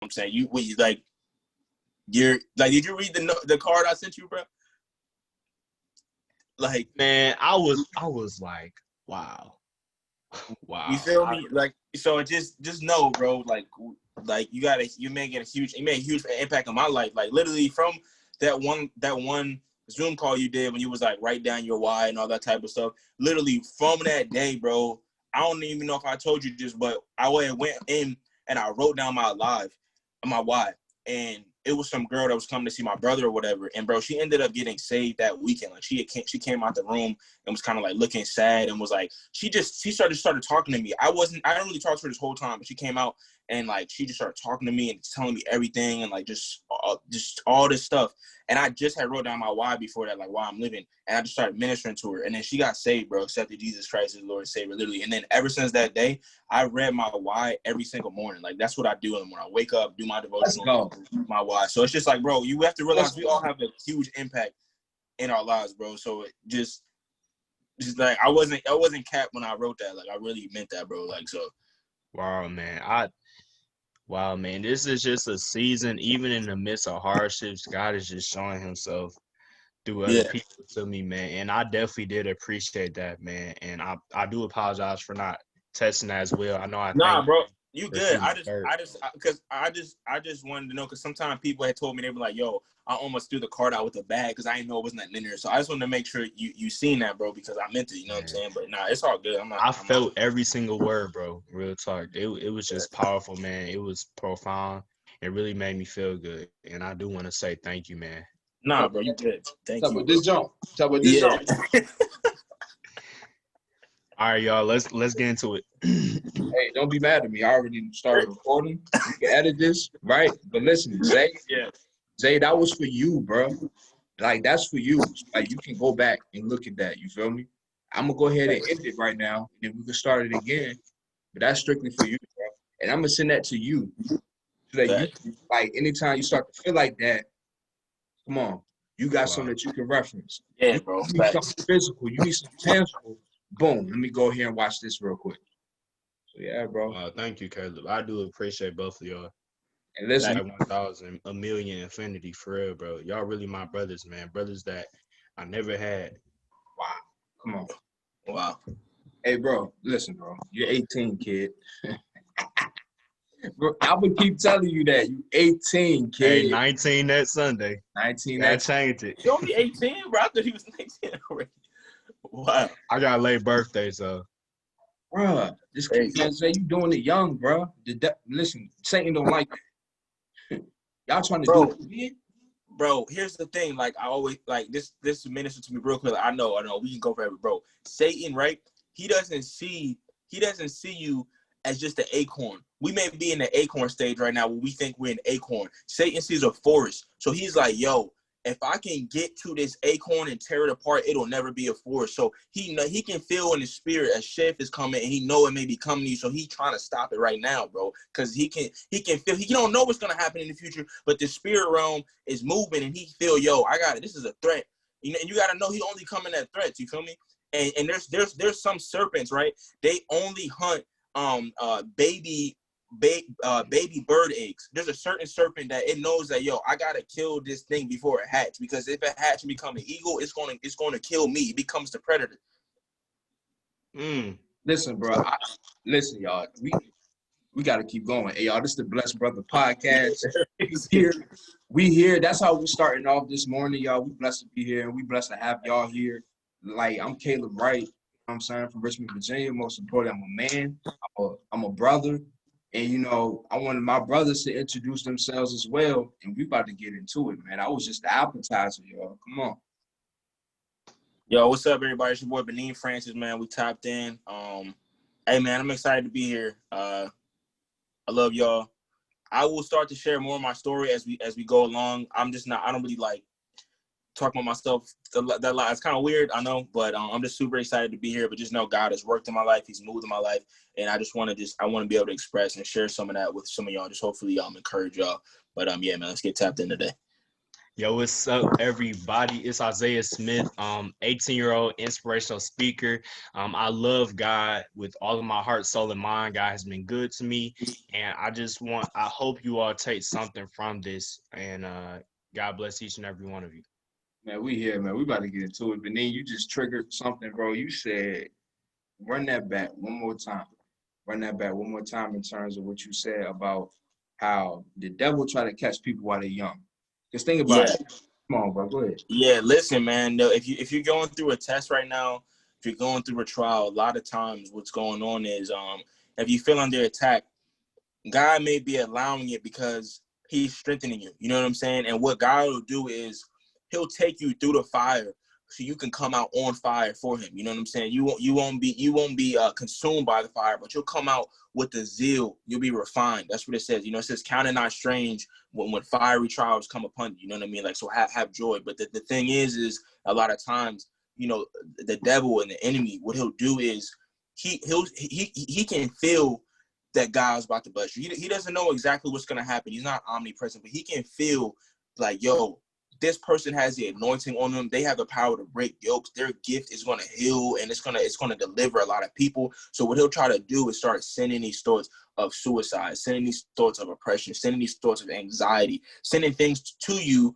I'm saying? Like, you're like, did you read the card I sent you, bro? Like, man, I was like, wow. you Wow. feel me? Like, so just know, bro, like you made a huge impact on my life. Like, literally from that one Zoom call you did when you was like write down your why and all that type of stuff. Literally from that day, bro, I don't even know if I told you this, but I went in and I wrote down my why. And it was some girl that was coming to see my brother or whatever. And bro, she ended up getting saved that weekend. Like she came out the room and was kind of like looking sad and was like, she started talking to me. I didn't really talk to her this whole time, but she came out and like, she just started talking to me and telling me everything and like, just all this stuff. And I just had wrote down my why before that, like why I'm living. And I just started ministering to her. And then she got saved, bro, accepted Jesus Christ as Lord and Savior, literally. And then ever since that day, I read my why every single morning. Like that's what I do. And when I wake up, do my devotional, my why. So it's just like, bro, you have to realize we all have a huge impact in our lives, bro. So it just like I wasn't capped when I wrote that. Like I really meant that, bro. Like so. Wow, man. Wow, man. This is just a season, even in the midst of hardships, God is just showing himself through other people to me, man. And I definitely did appreciate that, man. And I do apologize for not testing that as well. I know I Nah, thank bro, you you for good. shooting I just wanted to know because sometimes people had told me they were like, "Yo, I almost threw the card out with the bag because I didn't know it wasn't that linear." So I just wanted to make sure you seen that, bro, because I meant it. You know what I'm saying? But nah, it's all good. I felt every single word, bro. Real talk. It was just powerful, man. It was profound. It really made me feel good. And I do want to say thank you, man. Nah, bro, you good. Thank you. Talk about this jump. All right, y'all. Let's get into it. Hey, don't be mad at me. I already started recording. You can edit this, right? But listen, Zay, that was for you, bro. Like that's for you. Like you can go back and look at that. You feel me? I'm gonna go ahead and end it right now, and then we can start it again. But that's strictly for you, bro. And I'm gonna send that to you so that you, like, anytime you start to feel like that, come on, you got something that you can reference. Yeah, bro. You need something physical. You need something tangible. Boom. Let me go here and watch this real quick. So yeah, bro. Thank you, Caleb. I do appreciate both of y'all. And listen, like 1,000, a million, infinity, for real, bro. Y'all really my brothers, man. Brothers that I never had. Wow. Come on. Wow. Hey, bro. Listen, bro. You're 18, kid. Bro, I would keep telling you that. You 18, kid. Hey, 19 that Sunday. 19 that changed it. You only 18, bro? I thought he was 19 already. Wow. I got a late birthday, so. Bruh, this kid say you doing it young, bro. Listen, Satan don't like it. Y'all trying to do it. Bro, here's the thing. Like I always like this minister to me real quick. Like, I know. We can go forever, bro. Satan, right? He doesn't see you as just an acorn. We may be in the acorn stage right now where we think we're an acorn. Satan sees a forest. So he's like, yo, if I can get to this acorn and tear it apart, it'll never be a forest. So he can feel in his spirit a shift is coming, and he know it may be coming to you. So he's trying to stop it right now, bro. Because he can feel. He don't know what's gonna happen in the future, but the spirit realm is moving, and he feel, yo, I got it. This is a threat. You know, and you gotta know he only coming at threats. You feel me? And there's some serpents, right? They only hunt baby bird eggs. There's a certain serpent that it knows that, yo, I gotta kill this thing before it hatches, because if it hatches and become an eagle, it's gonna kill me. It becomes the predator. Listen, bro. Listen, y'all. We gotta keep going. Hey, y'all, this is the Blessed Brother Podcast. We here. That's how we're starting off this morning, y'all. We blessed to be here, and we blessed to have y'all here. Like, I'm Caleb Wright. I'm saying, from Richmond, Virginia. Most importantly, I'm a man. I'm a brother. And, you know, I wanted my brothers to introduce themselves as well. And we about to get into it, man. I was just the appetizer, y'all. Come on. Yo, what's up, everybody? It's your boy, Benin Francis, man. We tapped in. Hey, man, I'm excited to be here. I love y'all. I will start to share more of my story as we go along. I don't really like talking about myself that lot. It's kind of weird, I know, but I'm just super excited to be here. But just know God has worked in my life. He's moved in my life. And I want to be able to express and share some of that with some of y'all. Just hopefully encourage y'all. But yeah, man, let's get tapped in today. Yo, what's up, everybody? It's Isaiah Smith, 18-year-old inspirational speaker. I love God with all of my heart, soul, and mind. God has been good to me, and I hope you all take something from this, and God bless each and every one of you. Man, we here, man. We about to get into it. But then you just triggered something, bro. You said, run that back one more time. Run that back one more time in terms of what you said about how the devil try to catch people while they're young. Just think about Yeah. it. Come on, bro. Go ahead. Yeah, listen, man. No, if you're going through a test right now, if you're going through a trial, a lot of times what's going on is if you feel under attack, God may be allowing it because he's strengthening you. You know what I'm saying? And what God will do is he'll take you through the fire so you can come out on fire for him. You know what I'm saying? You won't be consumed by the fire, but you'll come out with the zeal. You'll be refined. That's what it says. You know, it says, count it not strange when fiery trials come upon you. You know what I mean? Like, so have joy. But the thing is a lot of times, you know, the devil and the enemy, what he'll do is he can feel that God's about to bless you. He doesn't know exactly what's going to happen. He's not omnipresent, but he can feel like, yo, this person has the anointing on them. They have the power to break yokes. Their gift is going to heal, and it's going to deliver a lot of people. So what he'll try to do is start sending these thoughts of suicide, sending these thoughts of oppression, sending these thoughts of anxiety, sending things to you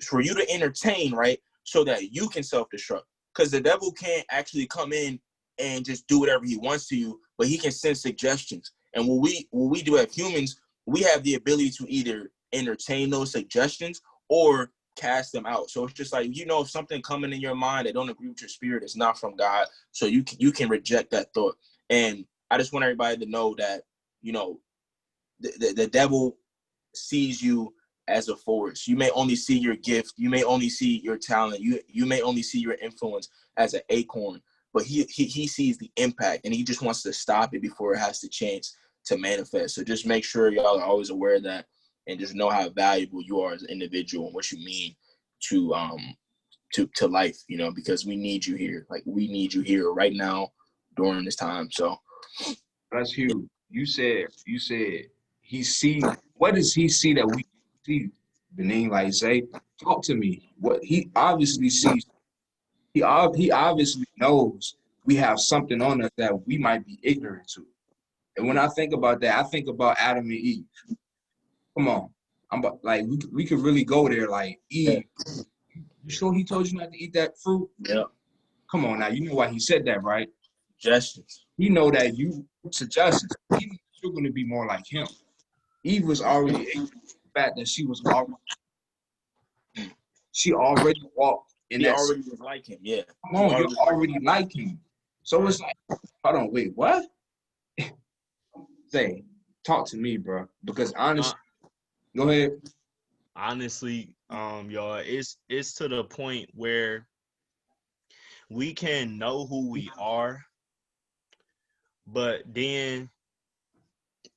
for you to entertain, right? So that you can self-destruct. Because the devil can't actually come in and just do whatever he wants to you, but he can send suggestions. And what we do as humans, we have the ability to either entertain those suggestions or cast them out. So it's just like, you know, if something coming in your mind that don't agree with your spirit, it's not from God. So you can reject that thought. And I just want everybody to know that, you know, the devil sees you as a force. You may only see your gift. You may only see your talent. You may only see your influence as an acorn. But he sees the impact, and he just wants to stop it before it has to change to manifest. So just make sure y'all are always aware of that, and just know how valuable you are as an individual and what you mean to life, you know, because we need you here. Like, we need you here right now during this time. So That's huge. You said he see. What does he see that we see? Benin, like, say, talk to me. What he obviously sees. He obviously knows we have something on us that we might be ignorant to. And when I think about that, I think about Adam and Eve. Come on, like we could really go there. Like, yeah, Eve, you sure he told you not to eat that fruit? yeah. Come on now, you know why he said that, right? Suggestions. You know that you suggestions. You're going to be more like him. Eve was already ignorant of the fact that she already walked in He that. already was like him. Yeah. Come on, you're already like him. So it's like, hold on, wait, what? Say, talk to me, bro. Because honestly, go ahead. Honestly, y'all, it's to the point where we can know who we are, but then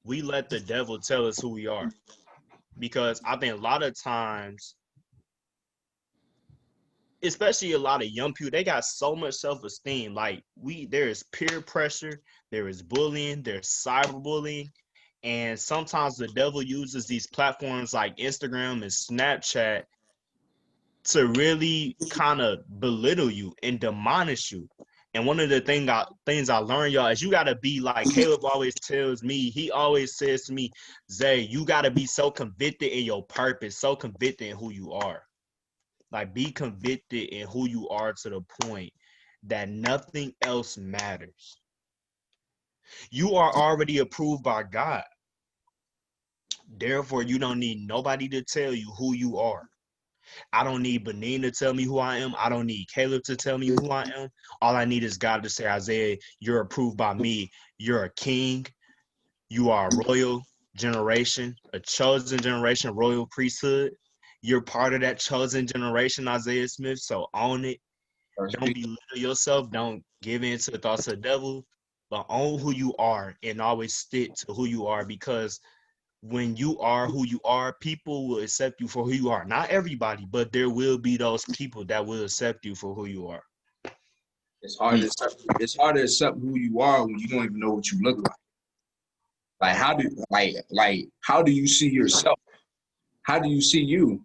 we let the devil tell us who we are. Because I think a lot of times, especially a lot of young people, they got so much self-esteem. Like, there is peer pressure, there is bullying, there's cyberbullying, and sometimes the devil uses these platforms like Instagram and Snapchat to really kind of belittle you and demolish you. And one of the things I learned, y'all, is you got to be like Caleb always tells me. He always says to me, Zay, you got to be so convicted in your purpose, so convicted in who you are. Like, be convicted in who you are to the point that nothing else matters. You are already approved by God. Therefore, you don't need nobody to tell you who you are. I don't need Benin to tell me who I am. I don't need Caleb to tell me who I am. All I need is God to say, Isaiah, you're approved by me. You're a king. You are a royal generation, a chosen generation, royal priesthood. You're part of that chosen generation, Isaiah Smith. So own it. Don't belittle yourself. Don't give in to the thoughts of the devil, but own who you are and always stick to who you are, because when you are who you are, people will accept you for who you are. Not everybody, but there will be those people that will accept you for who you are. It's hard to accept who you are when you don't even know what you look like. Like, how do you see yourself? How do you see you?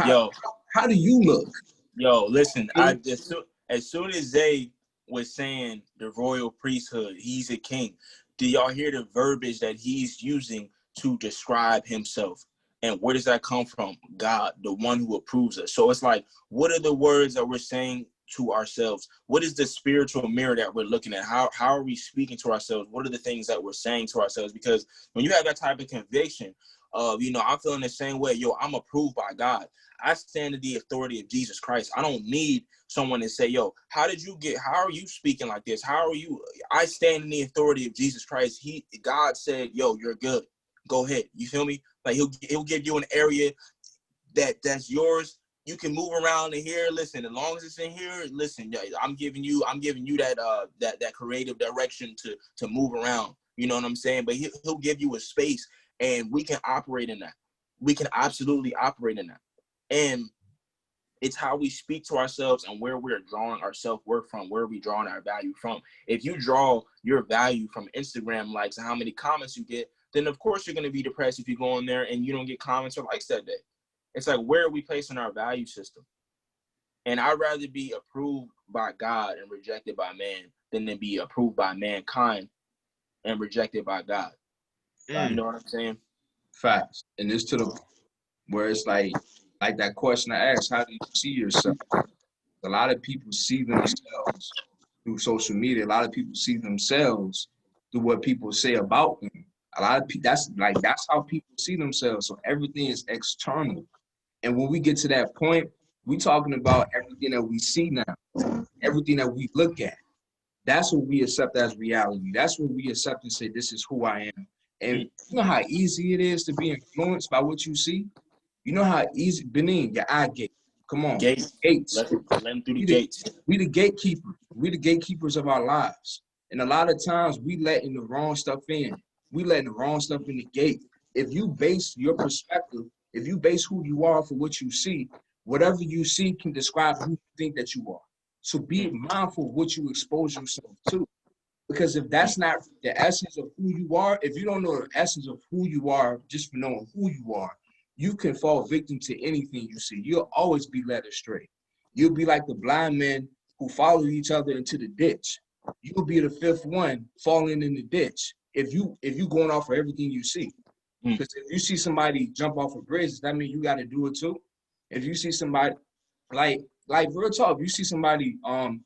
Yo, How do you look? Yo, listen, as soon as Zay was saying the royal priesthood, he's a king. Do y'all hear the verbiage that he's using to describe himself? And where does that come from? God, the one who approves us. So it's like, what are the words that we're saying to ourselves? What is the spiritual mirror that we're looking at? How are we speaking to ourselves? What are the things that we're saying to ourselves? Because when you have that type of conviction of, I'm feeling the same way. Yo, I'm approved by God. I stand in the authority of Jesus Christ. I don't need someone to say, yo, how are you speaking like this? How are you? I stand in the authority of Jesus Christ. God said, yo, you're good. Go ahead. You feel me? Like he'll give you an area that's yours. You can move around in here. Listen, as long as it's in here, listen, I'm giving you that creative direction to move around. You know what I'm saying? But he'll give you a space, and we can operate in that. We can absolutely operate in that. And it's how we speak to ourselves and where we're drawing our self-worth from, where we drawing our value from. If you draw your value from Instagram likes and how many comments you get, then of course you're going to be depressed if you go in there and you don't get comments or likes that day. It's like, where are we placing our value system? And I'd rather be approved by God and rejected by man than to be approved by mankind and rejected by God. You know what I'm saying? Facts. And it's to the point where it's like that question I asked, how do you see yourself? A lot of people see themselves through social media. A lot of people see themselves through what people say about them. A lot of people, that's how people see themselves. So everything is external. And when we get to that point, we talking about everything that we see now, everything that we look at. That's what we accept as reality. That's what we accept and say, this is who I am. And you know how easy it is to be influenced by what you see? You know how easy, Benin, your eye gate. Come on. Gates. Let them through the gates. We the gatekeepers. We the gatekeepers of our lives. And a lot of times we letting the wrong stuff in. We letting the wrong stuff in the gate. If you base your perspective, if you base who you are for what you see, whatever you see can describe who you think that you are. So be mindful of what you expose yourself to. Because if that's not the essence of who you are, if you don't know the essence of who you are just for knowing who you are, you can fall victim to anything you see. You'll always be led astray. You'll be like the blind men who follow each other into the ditch. You'll be the fifth one falling in the ditch if you going off of everything you see. Because if you see somebody jump off a bridge, does that mean you got to do it too? If you see somebody like real talk, if you see somebody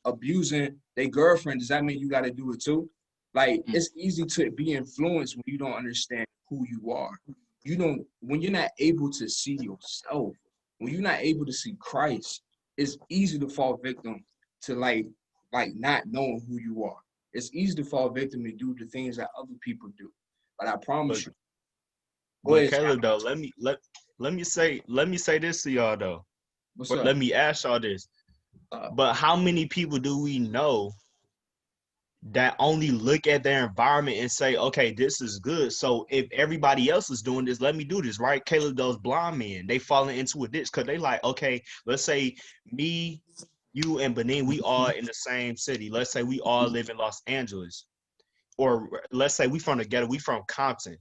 abusing their girlfriend, does that mean you got to do it too? Like it's easy to be influenced when you don't understand who you are. When you're not able to see yourself, when you're not able to see Christ, it's easy to fall victim to like not knowing who you are. It's easy to fall victim to do the things that other people do. But I promise you. But Caleb, though, let me say this to y'all though. Let me ask y'all this. But how many people do we know that only look at their environment and say, okay, this is good. So if everybody else is doing this, let me do this, right? Caleb, those blind men, they falling into a ditch because they like, okay, let's say me, you, and Benin, we all in the same city. Let's say we all live in Los Angeles. Or let's say we from the ghetto, we from Compton.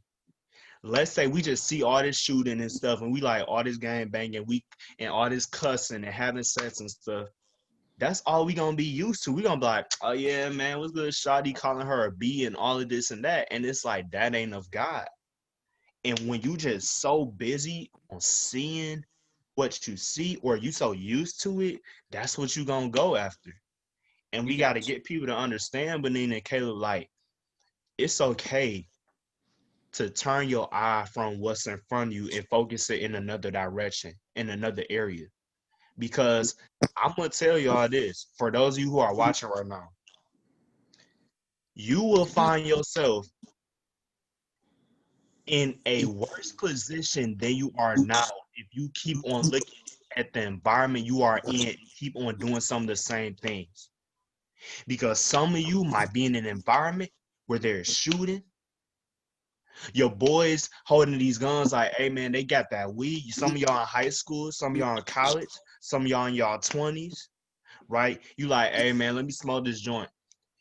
Let's say we just see all this shooting and stuff, and we like all this gang banging, and all this cussing and having sex and stuff. That's all we gonna be used to. We gonna be like, oh yeah, man, what's good? Shawty calling her a B and all of this and that. And it's like, that ain't of God. And when you just so busy on seeing what you see, or you so used to it, that's what you gonna go after. And we gotta get people to understand, Benin and Caleb, like, it's okay to turn your eye from what's in front of you and focus it in another direction, in another area. Because I'm going to tell y'all this, for those of you who are watching right now, you will find yourself in a worse position than you are now if you keep on looking at the environment you are in and keep on doing some of the same things. Because some of you might be in an environment where there's shooting. Your boys holding these guns like, hey, man, they got that weed. Some of y'all in high school, some of y'all in college, some of y'all in y'all 20s, right? You like, hey, man, let me smoke this joint.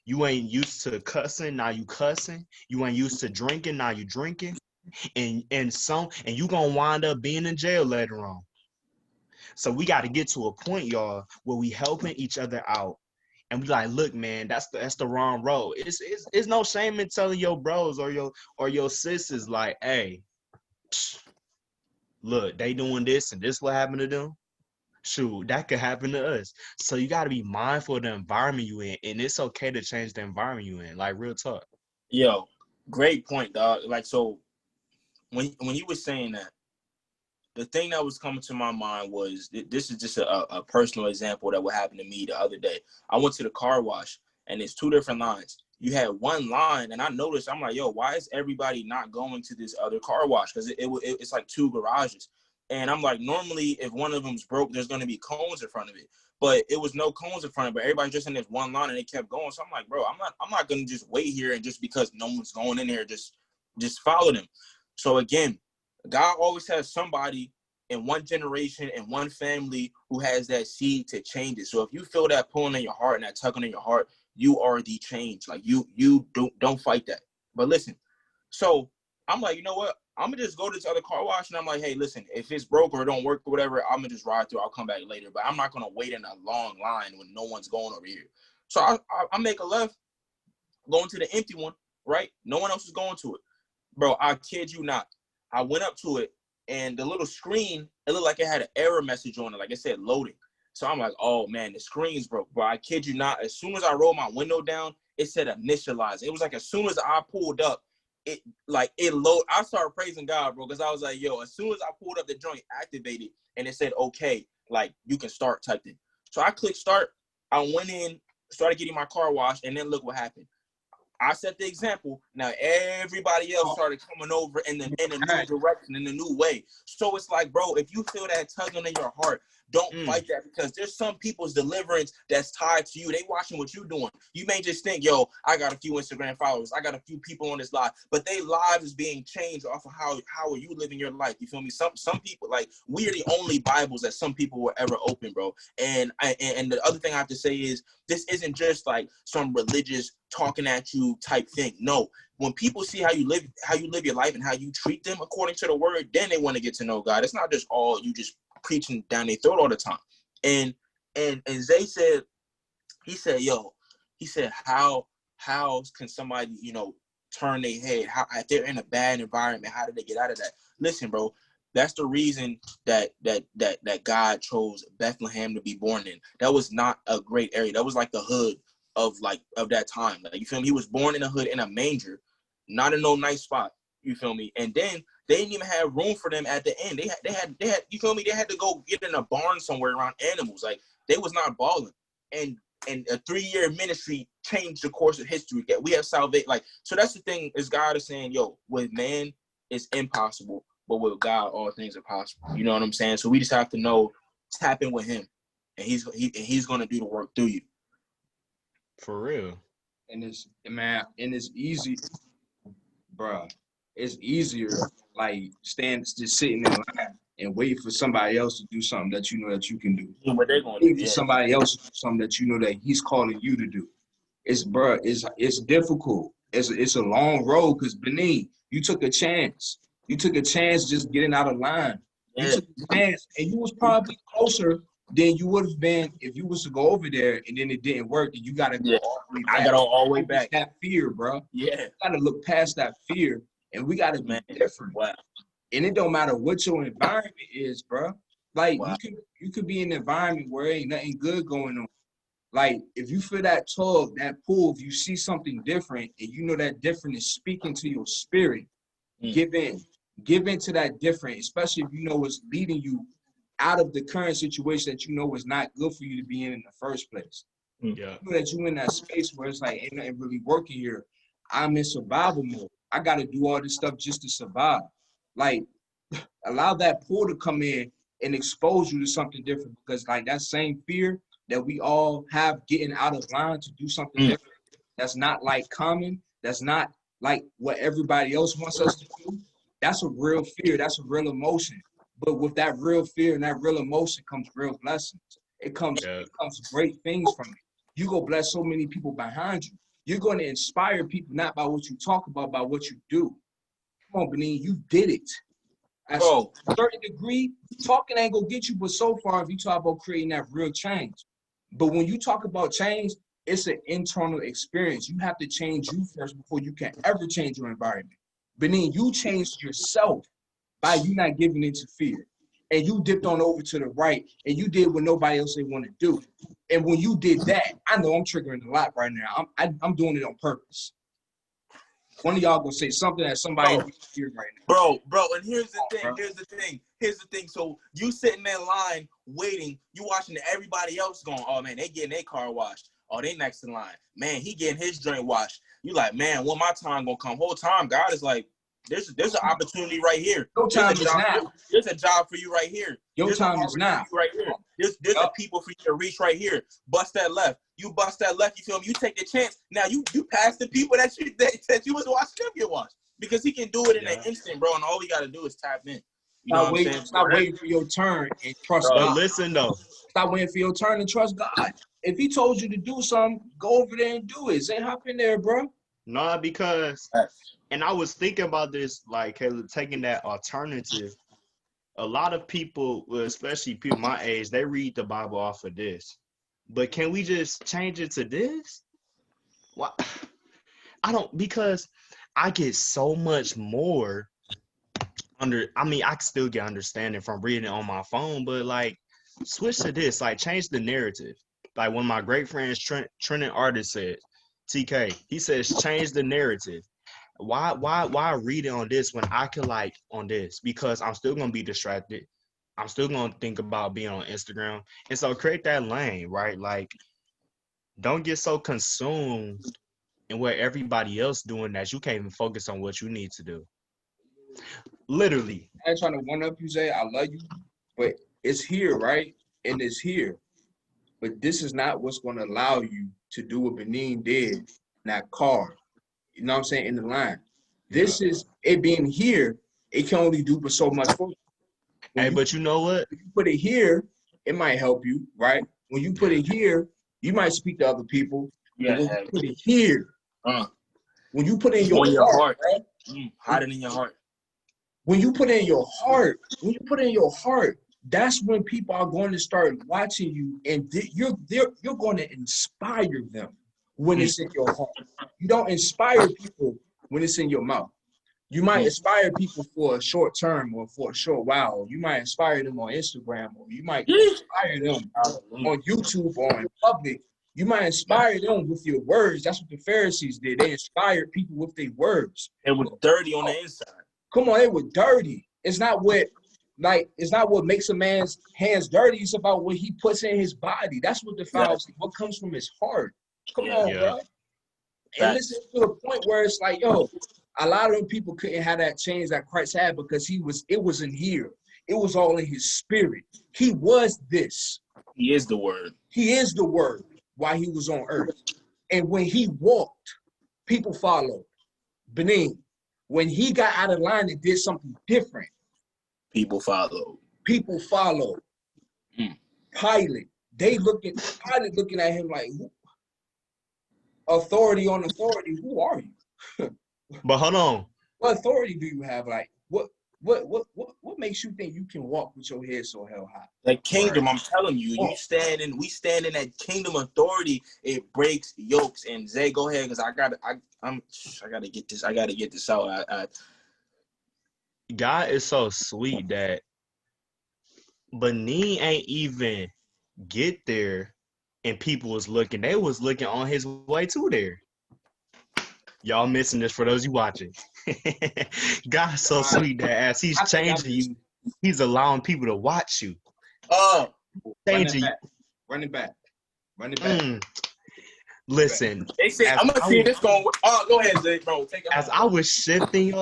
You ain't used to cussing, now you cussing. You ain't used to drinking, now you drinking. And you gonna wind up being in jail later on. So we got to get to a point, y'all, where we helping each other out. And we like, look, man, that's the wrong road. It's no shame in telling your bros or your sisters like, hey, look, they doing this and this what happened to them. Shoot, that could happen to us. So you got to be mindful of the environment you in, and it's okay to change the environment you in. Like, real talk. Yo, great point, dog. Like, so when you were saying that, the thing that was coming to my mind was this is just a personal example that what happened to me the other day. I went to the car wash, and it's two different lines. You had one line, and I noticed, I'm like, yo, why is everybody not going to this other car wash? Because it's like two garages. And I'm like, normally, if one of them's broke, there's going to be cones in front of it. But it was no cones in front of it. But everybody's just in this one line, and they kept going. So I'm like, bro, I'm not going to just wait here and just because no one's going in there, just follow them. So again, God always has somebody in one generation and one family who has that seed to change it. So if you feel that pulling in your heart and that tugging in your heart, you are the change. Like you don't fight that. But listen, so I'm like, you know what? I'm gonna just go to this other car wash and I'm like, hey, listen, if it's broke or it don't work or whatever, I'm gonna just ride through. I'll come back later. But I'm not gonna wait in a long line when no one's going over here. So I make a left, going to the empty one, right? No one else is going to it. Bro, I kid you not. I went up to it, and the little screen, it looked like it had an error message on it, like it said loading. So I'm like, oh man, the screen's broke. Bro, I kid you not. As soon as I rolled my window down, it said initialize. It was like as soon as I pulled up, it load. I started praising God, bro, because I was like, yo, as soon as I pulled up, the joint activated, and it said, okay, like you can start type thing. So I clicked start. I went in, started getting my car washed, and then look what happened. I set the example. Now everybody else started coming over in the new direction, in the new way. So it's like, bro, if you feel that tugging in your heart, don't fight that, because there's some people's deliverance that's tied to you. They watching what you're doing. You may just think, yo, I got a few Instagram followers, I got a few people on this live, but their lives is being changed off of how are you living your life. You feel me? Some people, like, we are the only Bibles that some people will ever open, bro. And the other thing I have to say is, this isn't just like some religious talking at you type thing. No, when people see how you live your life and how you treat them according to the word, then they want to get to know God. It's not just all you just preaching down their throat all the time. And Zay said, he said, how can somebody, turn their head? How, if they're in a bad environment, how did they get out of that? Listen, bro, that's the reason that God chose Bethlehem to be born in. That was not a great area. That was like the hood of that time. Like, you feel me? He was born in a hood in a manger, not in no nice spot. You feel me? And then they didn't even have room for them at the end. They had you feel me? They had to go get in a barn somewhere around animals. Like, they was not balling. And a 3-year ministry changed the course of history. That we have salvation. Like, so that's the thing, is God is saying, yo, with man it's impossible, but with God all things are possible. You know what I'm saying? So we just have to know, tap in with him, and he's gonna do the work through you. For real. And it's easy, bro. It's easier, like, just sitting in line and wait for somebody else to do something that you know that you can do. What they're gonna Wait do, for yeah. somebody else to do something that you know that he's calling you to do. It's difficult. It's a long road, because Benin, you took a chance. You took a chance just getting out of line. You took a chance, and you was probably closer than you would have been if you was to go over there and then it didn't work. And you got to go all the way back. I got all the way back. That fear, bro. Yeah. You got to look past that fear, and we got to be different. Wow. And it don't matter what your environment is, bro. Like, wow. you could be in an environment where ain't nothing good going on. Like, if you feel that tug, that pull, if you see something different and you know that different is speaking to your spirit, give in. Give in to that different, especially if you know it's leading you out of the current situation that you know is not good for you to be in the first place. Yeah. You know that you're in that space where it's like, ain't nothing really working here. I'm in survival mode. I got to do all this stuff just to survive. Like, allow that pull to come in and expose you to something different, because, like, that same fear that we all have getting out of line to do something different, that's not like common, that's not like what everybody else wants us to do, that's a real fear, that's a real emotion. But with that real fear and that real emotion comes real blessings. It comes great things from it. You go bless so many people behind you. You're going to inspire people not by what you talk about, by what you do. Come on, Benin, you did it. At a certain degree, talking ain't gonna get you but so far if you talk about creating that real change. But when you talk about change, it's an internal experience. You have to change you first before you can ever change your environment. But then you changed yourself by you not giving into fear. And you dipped on over to the right and you did what nobody else didn't want to do. And when you did that, I know I'm triggering a lot right now. I'm doing it on purpose. One of y'all gonna say something that somebody hear right now. Bro, and here's the thing. So you sitting in line waiting, you watching everybody else going, oh man, they getting their car washed. Oh, they next in line. Man, he getting his joint washed. You like, man, when my time gonna come? Whole time, God is like, there's an opportunity right here. Your time is now. There's a job for you right here. Your time is now. Right here. There's a people for you to reach right here. Bust that left. You bust that left. You feel me? You take the chance. Now you pass the people that you was watching them get washed because he can do it in an instant, bro. And all we gotta do is tap in. You know what I'm saying? Stop waiting for your turn and trust God. But listen though. Stop waiting for your turn and trust God. If he told you to do something, go over there and do it. Say hop in there, bro. No, because, and I was thinking about this, like, taking that alternative. A lot of people, especially people my age, they read the Bible off of this. But can we just change it to this? Why? Because I get so much more I still get understanding from reading it on my phone, but like, switch to this, like, change the narrative. Like one of my great friends, Trenton Artist said, TK, he says, change the narrative. Why read it on this when I can like on this? Because I'm still gonna be distracted. I'm still gonna think about being on Instagram. And so create that lane, right? Like, don't get so consumed in what everybody else doing that you can't even focus on what you need to do. Literally. I ain't trying to one up you, Zay. I love you, but it's here, right? And it's here. But this is not what's going to allow you to do what Benin did in that car. You know what I'm saying? In the line. This is it being here. It can only do but so much for you. But you know what? If you put it here, it might help you, right? When you put it here, you might speak to other people. Yeah. When you put it here, when you put it in your heart, right? Hide it in your heart. When you put it in your heart, that's when people are going to start watching you, and you're going to inspire them when it's in your heart. You don't inspire people when it's in your mouth. You might inspire people for a short term or for a short while. You might inspire them on Instagram, or you might inspire them on YouTube or in public. You might inspire them with your words. That's what the Pharisees did. They inspired people with their words. It was dirty on the inside. Come on, they were dirty. It's not what makes a man's hands dirty. It's about what he puts in his body. That's what defiles what comes from his heart. Come on, bro. And listen to the point where it's like, yo, a lot of them people couldn't have that change that Christ had because it was in here. It was all in his spirit. He was this. He is the word. He is the word while he was on earth. And when he walked, people followed. Benin, when he got out of line and did something different, people followed. Pilate looking at him like, authority on authority. Who are you? But hold on. What authority do you have? Like, what makes you think you can walk with your head so hell high? That kingdom, I'm telling you, we stand in that kingdom authority. It breaks yokes. And Zay, go ahead, because I gotta get this. I gotta get this out. God is so sweet that Benin ain't even get there, and people was looking. They was looking on his way to there. Y'all missing this for those you watching. God's so sweet that as he's changing you, he's allowing people to watch you. Changing Run it back. Listen. They say, I'm going to see this going. Go ahead, Zay, bro. Take it. As I was shifting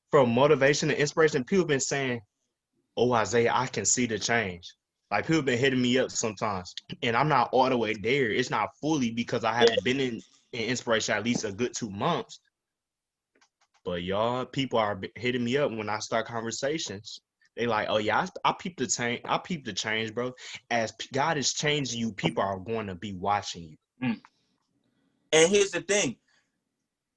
from motivation and inspiration, people been saying, oh, Isaiah, I can see the change. Like, people been hitting me up sometimes. And I'm not all the way there. It's not fully because I haven't been in inspiration at least a good 2 months. But y'all, people are hitting me up when I start conversations. They like, oh yeah, I peep the change. I peep the change, bro. As God is changing you, people are going to be watching you. And here's the thing: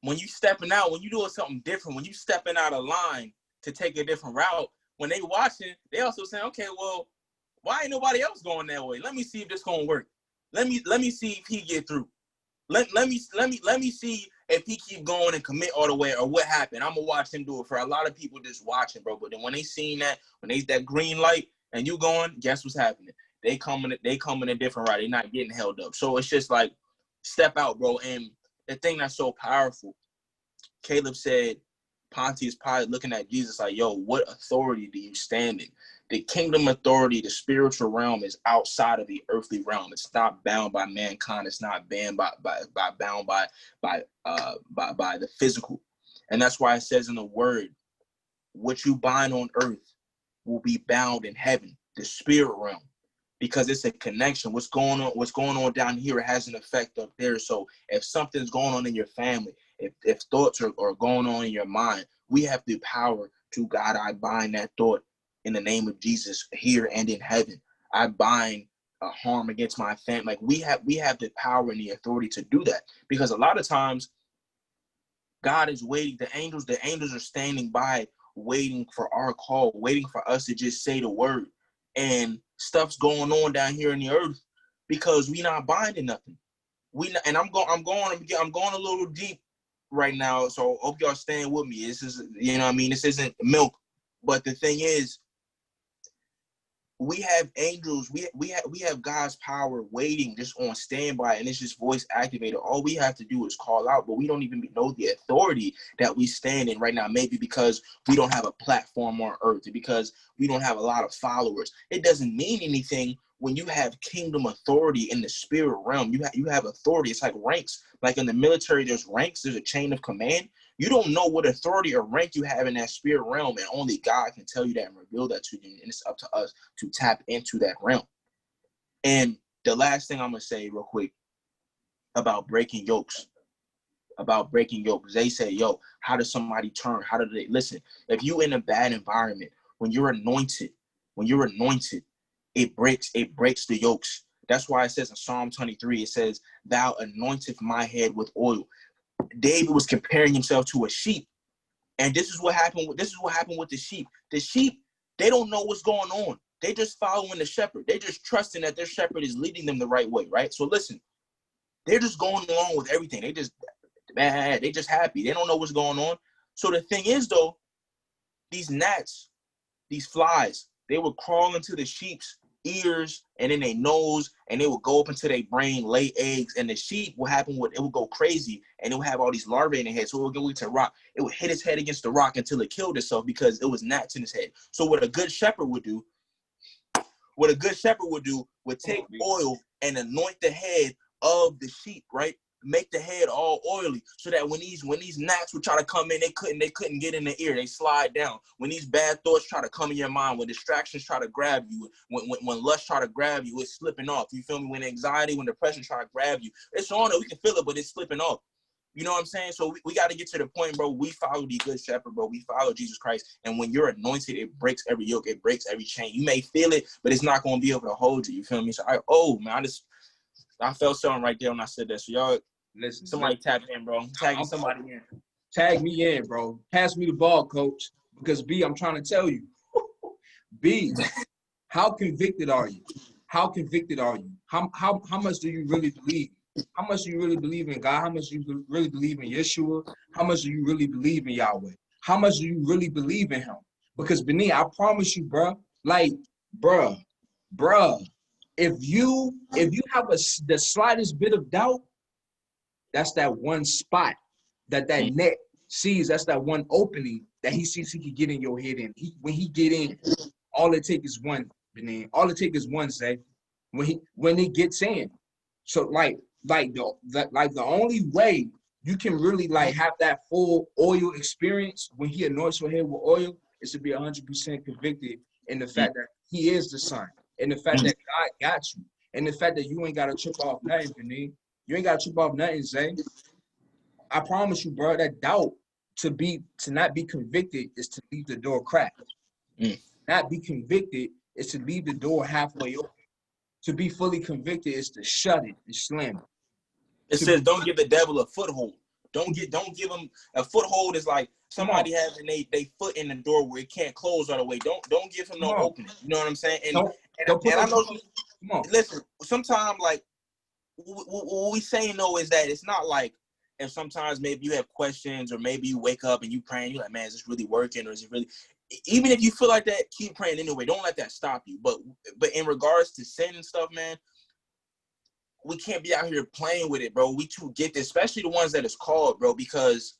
when you stepping out, when you doing something different, when you stepping out of line to take a different route, when they watching, they also saying, okay, well, why ain't nobody else going that way? Let me see if this gonna work. Let me see if he get through. Let me see if he keep going and commit all the way or what happened. I'm gonna watch him do it. For a lot of people just watching, bro. But then when they seen that, when they that green light and you going, guess what's happening? They coming a different route. They're not getting held up. So it's just like step out, bro. And the thing that's so powerful, Caleb said, Pontius Pilate looking at Jesus like, yo, what authority do you stand in? The kingdom authority, the spiritual realm is outside of the earthly realm. It's not bound by mankind. It's not bound by the physical. And that's why it says in the word, what you bind on earth will be bound in heaven, the spirit realm, because it's a connection. What's going on down here, it has an effect up there. So if something's going on in your family, if thoughts are going on in your mind, we have the power to, God, I bind that thought in the name of Jesus here and in heaven. I bind harm against my family. Like we have the power and the authority to do that, because a lot of times God is waiting. The angels are standing by, waiting for our call, waiting for us to just say the word. And stuff's going on down here in the earth because we not binding nothing. And I'm going a little deep right now, so hope y'all staying with me. This is, you know what I mean, this isn't milk, but the thing is, we have angels, we have God's power waiting just on standby, and it's just voice activated. All we have to do is call out, but we don't even know the authority that we stand in right now. Maybe because we don't have a platform on earth, because we don't have a lot of followers. It doesn't mean anything when you have kingdom authority in the spirit realm. You have authority. It's like ranks. Like in the military, there's ranks. There's a chain of command. You don't know what authority or rank you have in that spirit realm, and only God can tell you that and reveal that to you, and it's up to us to tap into that realm. And the last thing I'm going to say real quick about breaking yokes, they say, yo, how does somebody turn? How do they listen? If you in a bad environment, when you're anointed, it breaks the yokes. That's why it says in Psalm 23, it says, thou anointest my head with oil. David was comparing himself to a sheep. And this is what happened with the sheep. The sheep, they don't know what's going on. They just following the shepherd. They just trusting that their shepherd is leading them the right way, right? So listen, they're just going along with everything. They just happy. They don't know what's going on. So the thing is, though, these gnats, these flies, they would crawl into the sheep's ears and in their nose, and they would go up into their brain, lay eggs, and the sheep, it would go crazy, and it would have all these larvae in their head. So it would go into a rock. It would hit its head against the rock until it killed itself, because it was gnats in its head. So what a good shepherd would do would take oil and anoint the head of the sheep, right? Make the head all oily, so that when these gnats would try to come in, they couldn't get in the ear. They slide down. When these bad thoughts try to come in your mind, when distractions try to grab you, when lust try to grab you, it's slipping off. You feel me? When anxiety, when depression try to grab you, it's on it. We can feel it, but it's slipping off. You know what I'm saying? So we got to get to the point, bro. We follow the good shepherd, bro. We follow Jesus Christ. And when you're anointed, it breaks every yoke. It breaks every chain. You may feel it, but it's not going to be able to hold you. You feel me? So I felt something right there when I said that. So y'all, listen, somebody tap in, bro. Tagging somebody in. Tag me in, bro. Pass me the ball, coach. Because B, I'm trying to tell you. B, how convicted are you? How convicted are you? How much do you really believe? How much do you really believe in God? How much do you really believe in Yeshua? How much do you really believe in Yahweh? How much do you really believe in him? Because Benny, I promise you, bro, like, bruh, if you have the slightest bit of doubt, that's that one spot that net sees. That's that one opening that he sees he can get in your head in. When he get in, all it takes is one, Benny. All it takes is one, say, when he gets in. So the only way you can really like have that full oil experience when he anoints your head with oil is to be 100% convicted in the fact that he is the Son, and the fact that God got you, and the fact that you ain't got to trip off nothing, Benny. You ain't got to trip off nothing, Zay. I promise you, bro, that doubt to not be convicted is to leave the door cracked. Not be convicted is to leave the door halfway open. To be fully convicted is to shut it and slam it. It says don't give the devil a foothold. Don't give them a foothold. Is like somebody having they foot in the door where it can't close all the way. Don't give him no opening. You know what I'm saying? And I know. Come on. Listen, sometimes like what we saying though is that it's not like if sometimes maybe you have questions or maybe you wake up and you praying, you're like, man, is this really working or is it really? Even if you feel like that, keep praying anyway. Don't let that stop you. But in regards to sin and stuff, man, we can't be out here playing with it, bro. We too get this, especially the ones that is called, bro, because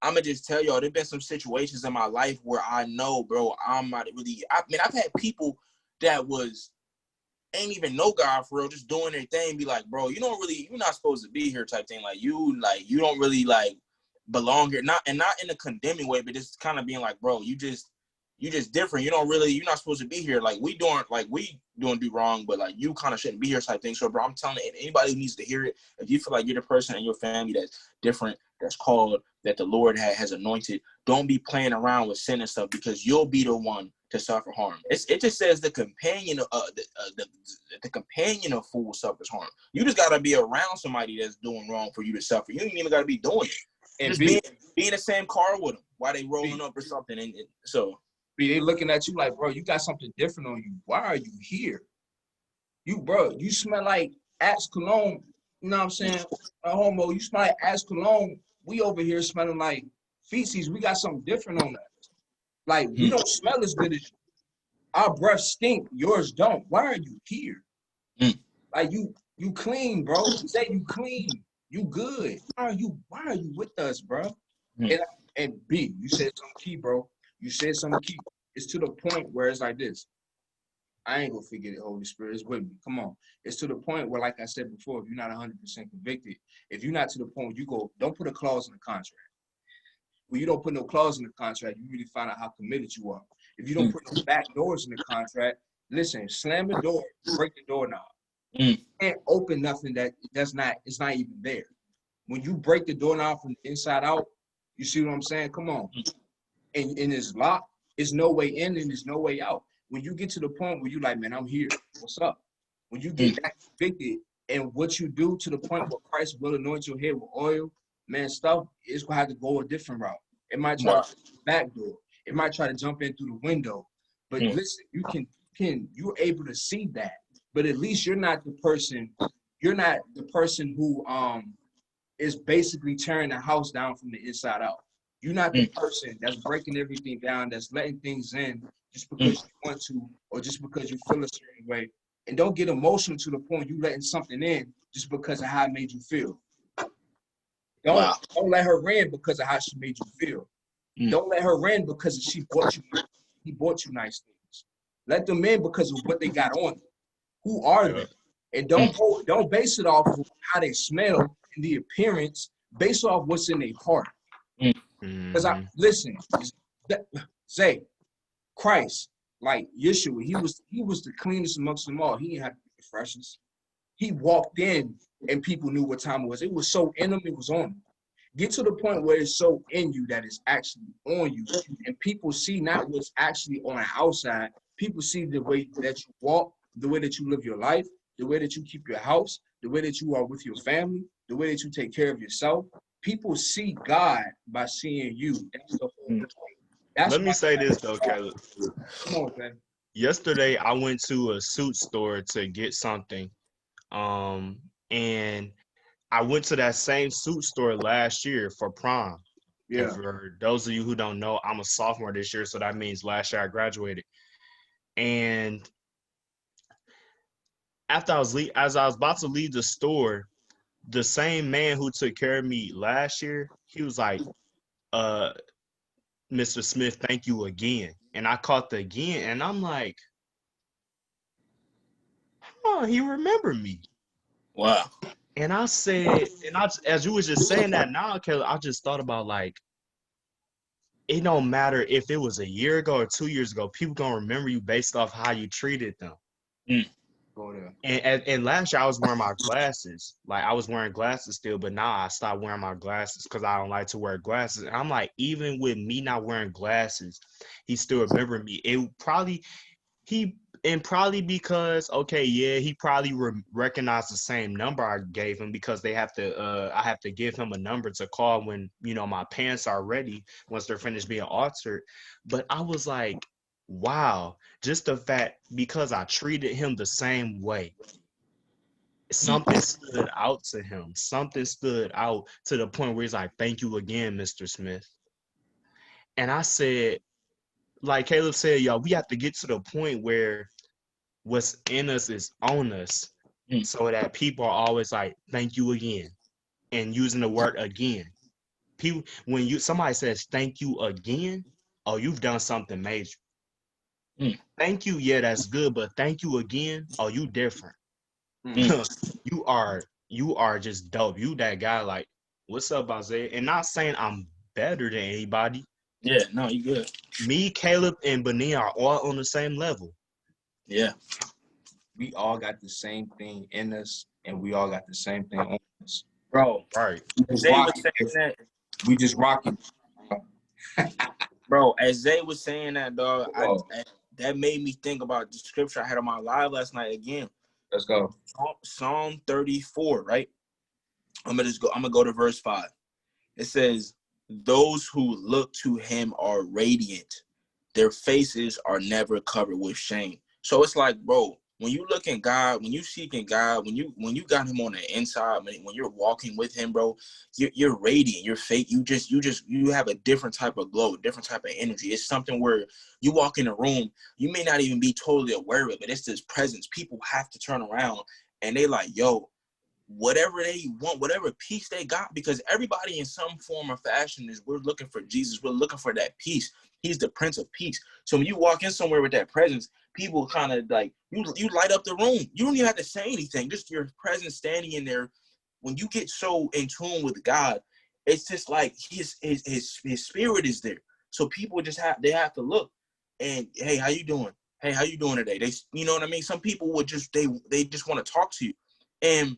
I'm going to just tell y'all, there's been some situations in my life where I know, bro, I'm not really, I've had people that ain't even know God for real, just doing their thing, be like, bro, you're not supposed to be here type thing. Like you don't really like belong here. Not in a condemning way, but just kind of being like, bro, you just different. You're not supposed to be here. Like we doing do wrong, but like you kind of shouldn't be here type thing. So bro, I'm telling you, anybody who needs to hear it, if you feel like you're the person in your family that's different, that's called, that the Lord has anointed, don't be playing around with sin and stuff because you'll be the one to suffer harm. It just says the companion of the companion of fools suffers harm. You just gotta be around somebody that's doing wrong for you to suffer. You ain't even gotta be doing it. And just be in the same car with them while they rolling up or something. And so they looking at you like, bro, you got something different on you. Why are you here? You smell like Axe cologne. You know what I'm saying? A homo, you smell like Axe cologne. We over here smelling like feces. We got something different on us. Like, we don't smell as good as you. Our breath stink. Yours don't. Why are you here? Like, you clean, bro. You say you clean. You good. Why are you with us, bro? And B, you said something key, bro. You said something key. It's to the point where it's like this. I ain't gonna forget it, Holy Spirit is with me. Come on. It's to the point where, like I said before, if you're not 100% convicted, if you're not to the point where you go, don't put a clause in the contract. When you don't put no clause in the contract, you really find out how committed you are. If you don't put no back doors in the contract, listen, slam the door, break the doorknob. You can't open nothing it's not even there. When you break the doorknob from the inside out, you see what I'm saying? Come on. And it's locked, there's no way in and there's no way out. When you get to the point where you're like, man, I'm here. What's up? When you get that convicted and what you do to the point where Christ will anoint your head with oil, man, stuff is going to have to go a different route. It might try to the back door. It might try to jump in through the window. But listen, you're able to see that. But at least you're not the person who is basically tearing the house down from the inside out. You're not the person that's breaking everything down, that's letting things in just because you want to or just because you feel a certain way. And don't get emotional to the point you letting something in just because of how it made you feel. Don't let her in because of how she made you feel. Don't let her in because he bought you nice things. Let them in because of what they got on them. Who are they? And don't base it off of how they smell and the appearance. Base off what's in their heart. Because listen, Zay, Christ, like Yeshua, he was the cleanest amongst them all. He didn't have the freshest. He walked in and people knew what time it was. It was so in him, it was on him. Get to the point where it's so in you that it's actually on you. And people see not what's actually on the outside. People see the way that you walk, the way that you live your life, the way that you keep your house, the way that you are with your family, the way that you take care of yourself. People see God by seeing you. That's the whole point. Let me say this though, Caleb. Come on, man. Yesterday, I went to a suit store to get something, and I went to that same suit store last year for prom. Yeah. And for those of you who don't know, I'm a sophomore this year, so that means last year I graduated. And as I was about to leave the store, the same man who took care of me last year, he was like, Mr. Smith, thank you again. And I caught the again, and I'm like, oh, he remembered me. Wow. And I said, as you was just saying that now, Kelly, I just thought about like, it don't matter if it was a year ago or 2 years ago, people gonna remember you based off how you treated them. Go there. And last year I was wearing my glasses. Like I was wearing glasses still, but now I stopped wearing my glasses because I don't like to wear glasses. And I'm like, even with me not wearing glasses, he still remembered me. It And probably because, okay, yeah, he probably recognized the same number I gave him because they have to, I have to give him a number to call when, you know, my pants are ready once they're finished being altered. But I was like, wow, just the fact because I treated him the same way, something stood out to him. Something stood out to the point where he's like, thank you again, Mr. Smith. And I said, like Caleb said, y'all, we have to get to the point where what's in us is on us, so that people are always like, thank you again, and using the word again. People, when somebody says thank you again, oh, you've done something major. Thank you, yeah, that's good, but thank you again, oh, you different. you are just dope. You that guy, like, what's up, Isaiah? And not saying I'm better than anybody. Yeah, no, you good. Me, Caleb, and Benin are all on the same level. Yeah. We all got the same thing in us, and we all got the same thing on us. Bro, right. We just rocking. Bro, as Zay was saying that, dog, that made me think about the scripture I had on my live last night again. Let's go. Psalm 34, right? I'm gonna go to verse 5. It says, those who look to him are radiant. Their faces are never covered with shame. So it's like, bro, when you look in God, when you seek in God, when you got him on the inside, when you're walking with him, bro, you're radiant. Your faith, you have a different type of glow, different type of energy. It's something where you walk in a room, you may not even be totally aware of it, but it's this presence. People have to turn around and they like, yo, whatever they want, whatever peace they got, because everybody in some form or fashion we're looking for Jesus. We're looking for that peace. He's the Prince of Peace. So when you walk in somewhere with that presence, people kind of like, you light up the room. You don't even have to say anything. Just your presence standing in there. When you get so in tune with God, it's just like his spirit is there. So people they have to look and, hey, how you doing? Hey, how you doing today? You know what I mean? Some people would just, they just want to talk to you. And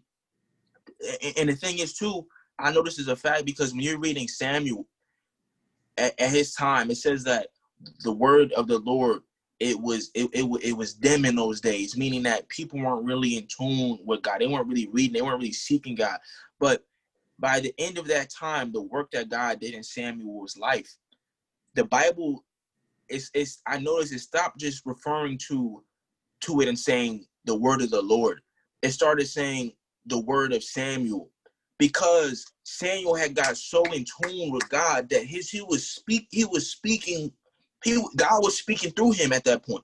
the thing is too, I know this is a fact because when you're reading Samuel at his time, it says that the word of the Lord, it was dim in those days, meaning that people weren't really in tune with God. They weren't really reading. They weren't really seeking God. But by the end of that time, the work that God did in Samuel's life, the Bible I noticed it stopped just referring to it and saying the word of the Lord. It started saying the word of Samuel, because Samuel had got so in tune with God that God was speaking through him at that point.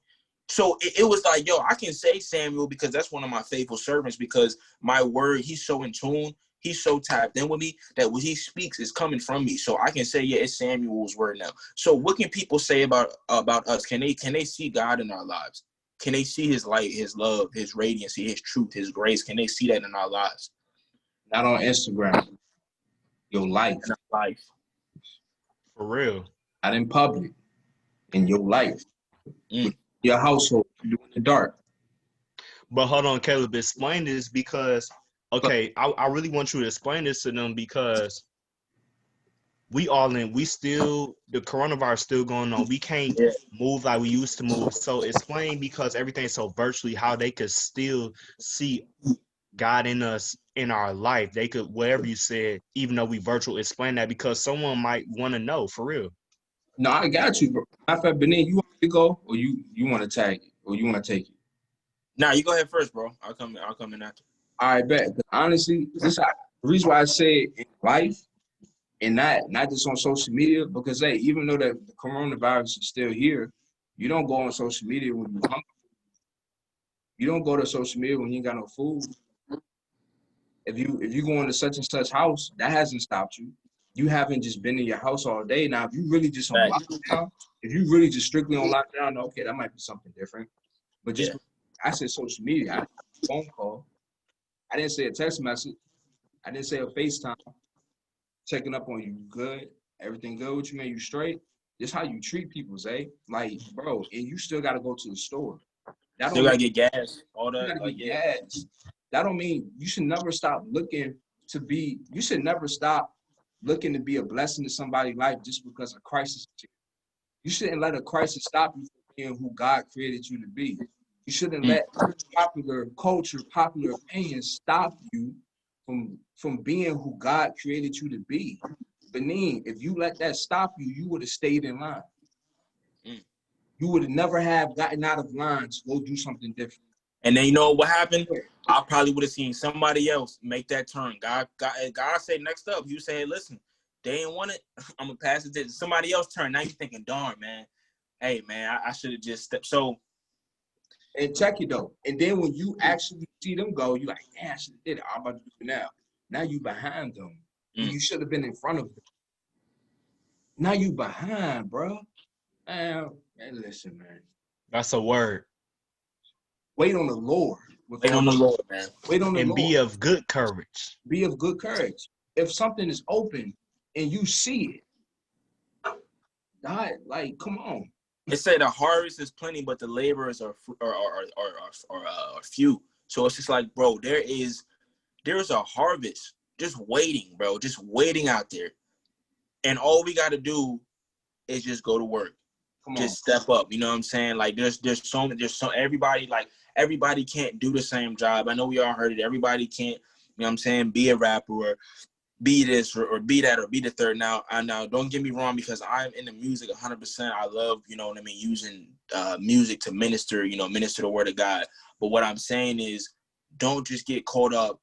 So it was like, yo, I can say Samuel because that's one of my faithful servants, because my word, he's so in tune, he's so tapped in with me that what he speaks is coming from me. So I can say, yeah, it's Samuel's word now. So what can people say about us? Can they see God in our lives? Can they see his light, his love, his radiancy, his truth, his grace? Can they see that in our lives? Not on Instagram. Your life. In our life. For real. Not in public. In your life. Your household. You in the dark. But hold on, Caleb, explain this because, okay, I really want you to explain this to them because the coronavirus still going on. We can't move like we used to move. So explain, because everything's so virtually, how they could still see God in us, in our life. They could, whatever you said, even though we virtual, explain that because someone might want to know for real. No, I got you, bro. Matter of fact, Benin, you want me to go or you want to tag it or you want to take it? Nah, you go ahead first, bro. I'll come in after. All right, bet. Honestly, the reason why I say in life, and not just on social media, because hey, even though the coronavirus is still here, you don't go on social media when you're hungry. You don't go to social media when you ain't got no food. If you go into such and such house, that hasn't stopped you. You haven't just been in your house all day. Now, if you really just on lockdown, if you really just strictly on lockdown, okay, that might be something different. But just I said social media, I didn't say a phone call. I didn't say a text message. I didn't say a FaceTime. Checking up on you, good? Everything good with you, man? You straight? This how you treat people, Zay. Like, bro, and you still got to go to the store. Still got to get gas. All that. You got to get gas. That don't mean you should never stop looking to be. You should never stop looking to be a blessing to somebody's life just because a crisis is here. You shouldn't let a crisis stop you from being who God created you to be. You shouldn't let popular culture, popular opinion stop you from being who God created you to be. Benin, if you let that stop you, you would have stayed in line. You would have never have gotten out of line to go do something different. And then you know what happened? I probably would have seen somebody else make that turn. God said next up, you say, hey, listen, they ain't want it. I'm gonna pass it to somebody else turn. Now you're thinking, darn, man. Hey man, I should have just stepped. So and check it though. And then when you actually see them go, you're like, yeah, I should have did it. I'm about to do it now. Now you behind them. You should have been in front of them. Now you behind, bro. Man, listen, man. That's a word. Wait on the Lord. Wait on the Lord, man. Wait on the and Lord. Be of good courage. Be of good courage. If something is open and you see it, God, like, come on. It said the harvest is plenty, but the laborers are few. So it's just like, bro, there's a harvest just waiting, bro, just waiting out there, and all we got to do is just go to work. Just step up. You know what I'm saying? Like there's everybody can't do the same job. I know we all heard it. Everybody can't, you know what I'm saying, be a rapper or be this or be that or be the third. Now don't get me wrong, because I'm in the music 100%. I love, you know what I mean, using music to minister the word of God. But what I'm saying is, don't just get caught up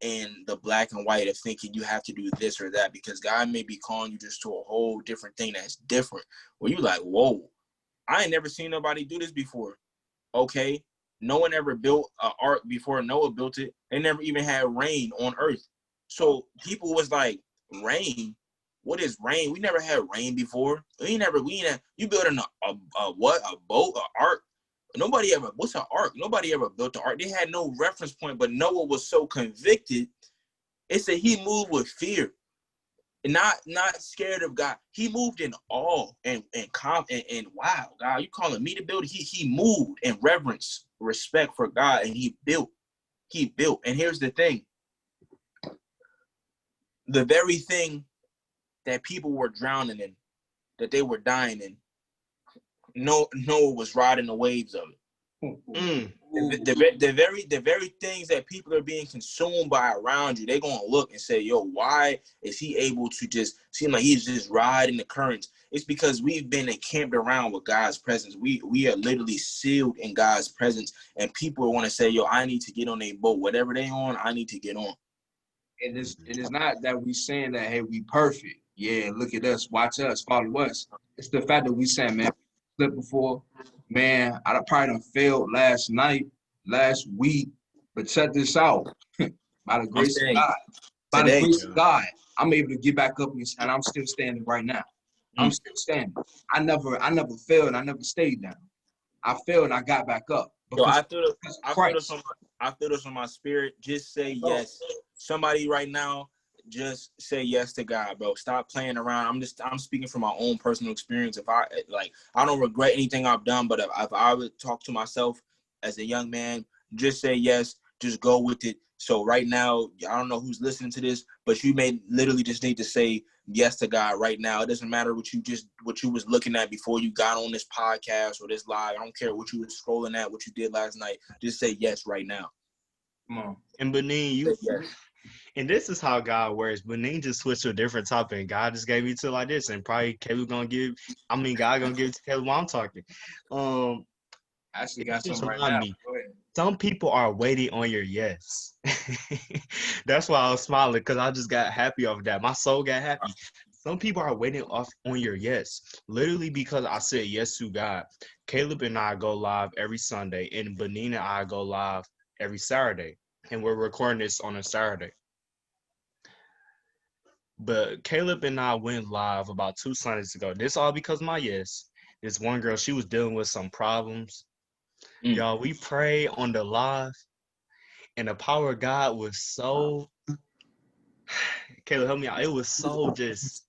in the black and white of thinking you have to do this or that, because God may be calling you just to a whole different thing that's different, where you like, whoa, I ain't never seen nobody do this before. Okay, no one ever built an ark before Noah built it. They never even had rain on earth. So people was like, rain? What is rain? We never had rain before. You building a what? A boat? An ark? Nobody ever, what's an ark? Nobody ever built an ark. They had no reference point, but Noah was so convicted. It said he moved with fear, and not scared of God. He moved in awe and wow, God, you calling me to build? He moved in reverence, respect for God, and he built. And here's the thing. The very thing that people were drowning in, that they were dying in, Noah was riding the waves of it. The very things that people are being consumed by around you, they're gonna look and say, yo, why is he able to just seem like he's just riding the currents? It's because we've been encamped around with God's presence. We are literally sealed in God's presence, and people want to say, yo, I need to get on a boat. Whatever they on, I need to get on. It is not that we saying that, hey, we perfect. Yeah, look at us, watch us, follow us. It's the fact that we saying, man, we slipped before. Man, I probably done failed last week, but check this out. By the grace of God, I'm able to get back up and I'm still standing right now. I'm still standing. I never failed. I never stayed down. I failed and I got back up. Yo, I feel this on my spirit. Just say yes. Somebody right now, just say yes to God, bro. Stop playing around. I'm speaking from my own personal experience. If I don't regret anything I've done, but if I would talk to myself as a young man, just say yes. Just go with it. So right now, I don't know who's listening to this, but you may literally just need to say yes to God right now. It doesn't matter what you was looking at before you got on this podcast or this live. I don't care what you was scrolling at, what you did last night. Just say yes right now. Come on. And Benin, and this is how God works. Benin just switched to a different topic, and God just gave me to like this, and probably God gonna give it to Caleb while I'm talking. I actually got something right now. Some people are waiting on your yes. That's why I was smiling, because I just got happy off that. My soul got happy. Some people are waiting on your yes, literally because I said yes to God. Caleb and I go live every Sunday, and Benin and I go live every Saturday, and we're recording this on a Saturday. But Caleb and I went live about 2 Sundays ago. This all because of my yes. This one girl, she was dealing with some problems. Y'all, we prayed on the live, and the power of God was so, Caleb, help me out. It was so just,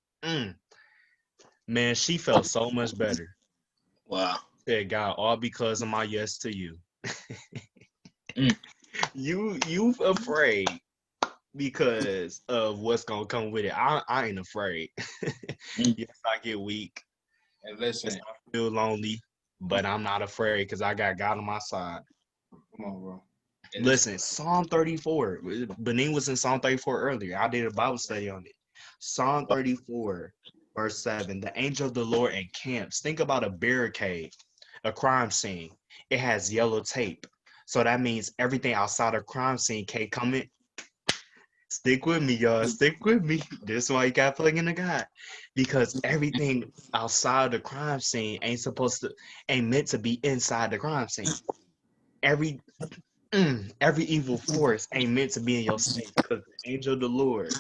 man, she felt so much better. Wow. Said, God, all because of my yes to you. You afraid because of what's gonna come with it. I ain't afraid. Yes, I get weak. And listen, yes, I feel lonely. but I'm not afraid because I got God on my side. Come on, bro. Listen, Psalm 34. Benin was in Psalm 34 earlier. I did a Bible study on it. Psalm 34, verse 7. The angel of the Lord encamps. Think about a barricade, a crime scene. It has yellow tape. So that means everything outside of crime scene can't come in. Stick with me, y'all. Stick with me. This is why you got plugging into God. Because everything outside the crime scene ain't meant to be inside the crime scene. Every evil force ain't meant to be in your space because the angel of the Lord,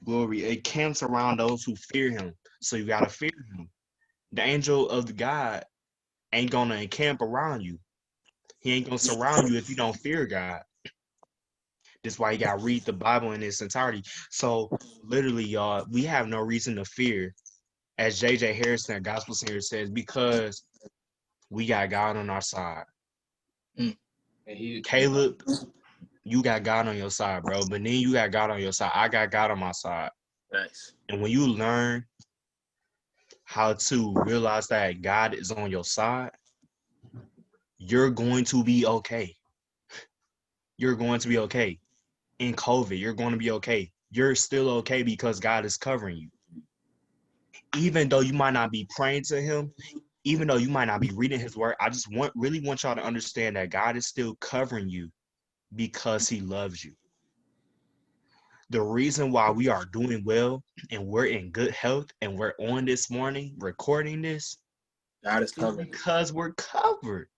glory, it camps around those who fear him. So you gotta fear him. The angel of the God ain't gonna encamp around you. He ain't gonna surround you if you don't fear God. That's why you gotta read the Bible in its entirety. So literally, y'all, we have no reason to fear, as JJ Harrison, a gospel singer, says, because we got God on our side. Caleb, you got God on your side, bro. But then you got God on your side. I got God on my side. Nice. And when you learn how to realize that God is on your side, you're going to be okay. You're going to be okay. In COVID, you're going to be okay. You're still okay because God is covering you. Even though you might not be praying to him, even though you might not be reading his word, I just really want y'all to understand that God is still covering you because he loves you. The reason why we are doing well and we're in good health and we're on this morning recording this God is covering because we're covered.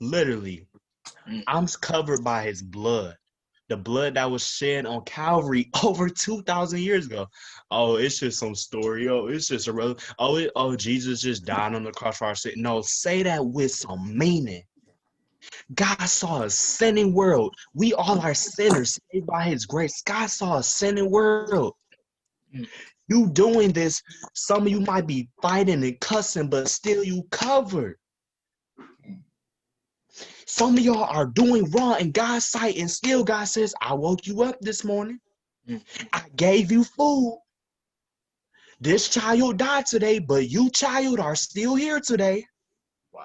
Literally, I'm covered by his blood. The blood that was shed on Calvary over 2,000 years ago. Oh, it's just some story. Oh, it's just Jesus just died on the cross for our sin. No, say that with some meaning. God saw a sinning world. We all are sinners saved by his grace. God saw a sinning world. You doing this, some of you might be fighting and cussing, but still you covered. Some of y'all are doing wrong in God's sight, and still God says, I woke you up this morning. I gave you food. This child died today, but you child are still here today. Wow.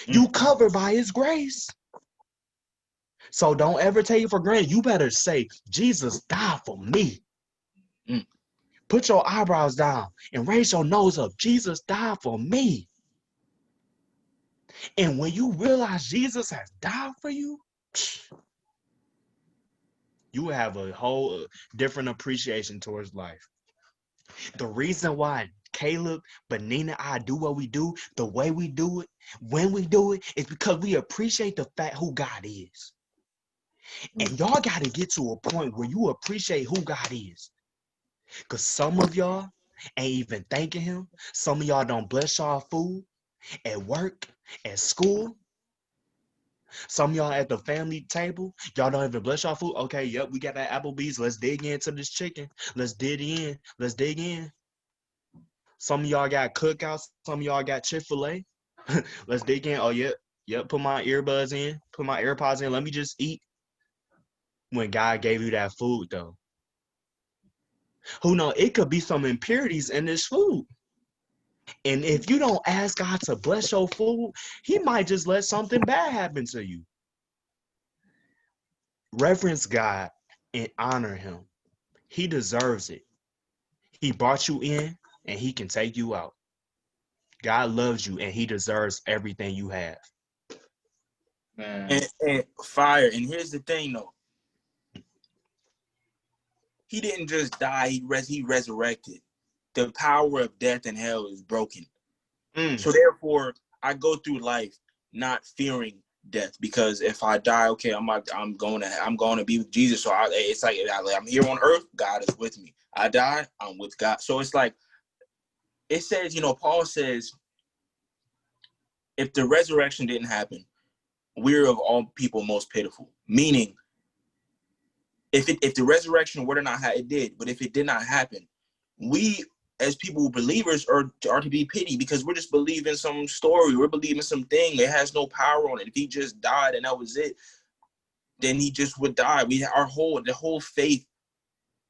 You covered by his grace. So don't ever take it for granted. You better say, Jesus died for me. Put your eyebrows down and raise your nose up. Jesus died for me. And when you realize Jesus has died for you, you have a whole different appreciation towards life. The reason why Caleb, Benin, and I do what we do, the way we do it, when we do it, is because we appreciate the fact who God is. And y'all got to get to a point where you appreciate who God is. Because some of y'all ain't even thanking him. Some of y'all don't bless y'all food at work, at school. Some of y'all at the family table, y'all don't even bless y'all food. Okay, yep, we got that Applebee's. Let's dig into this chicken. Let's dig in. Let's dig in. Some of y'all got cookouts. Some of y'all got Chick-fil-A. Let's dig in. Oh, yep, put my earbuds in. Put my AirPods in. Let me just eat. When God gave you that food, though. Who knows? It could be some impurities in this food. And if you don't ask God to bless your food, he might just let something bad happen to you. Reverence God and honor him. He deserves it. He brought you in and he can take you out. God loves you and he deserves everything you have. Man. And fire. And here's the thing, though. He didn't just die. He resurrected. The power of death and hell is broken. So therefore, I go through life not fearing death, because if I die, okay, I'm going to be with Jesus. So it's like I'm here on earth. God is with me. I die, I'm with God. So it's like it says, Paul says, if the resurrection didn't happen, we're of all people most pitiful. Meaning, if the resurrection were to not happen, it did. But if it did not happen, we as people, believers, are to be pitied, because we're just believing some story. We're believing something that has no power on it. If he just died and that was it, then he just would die. The whole faith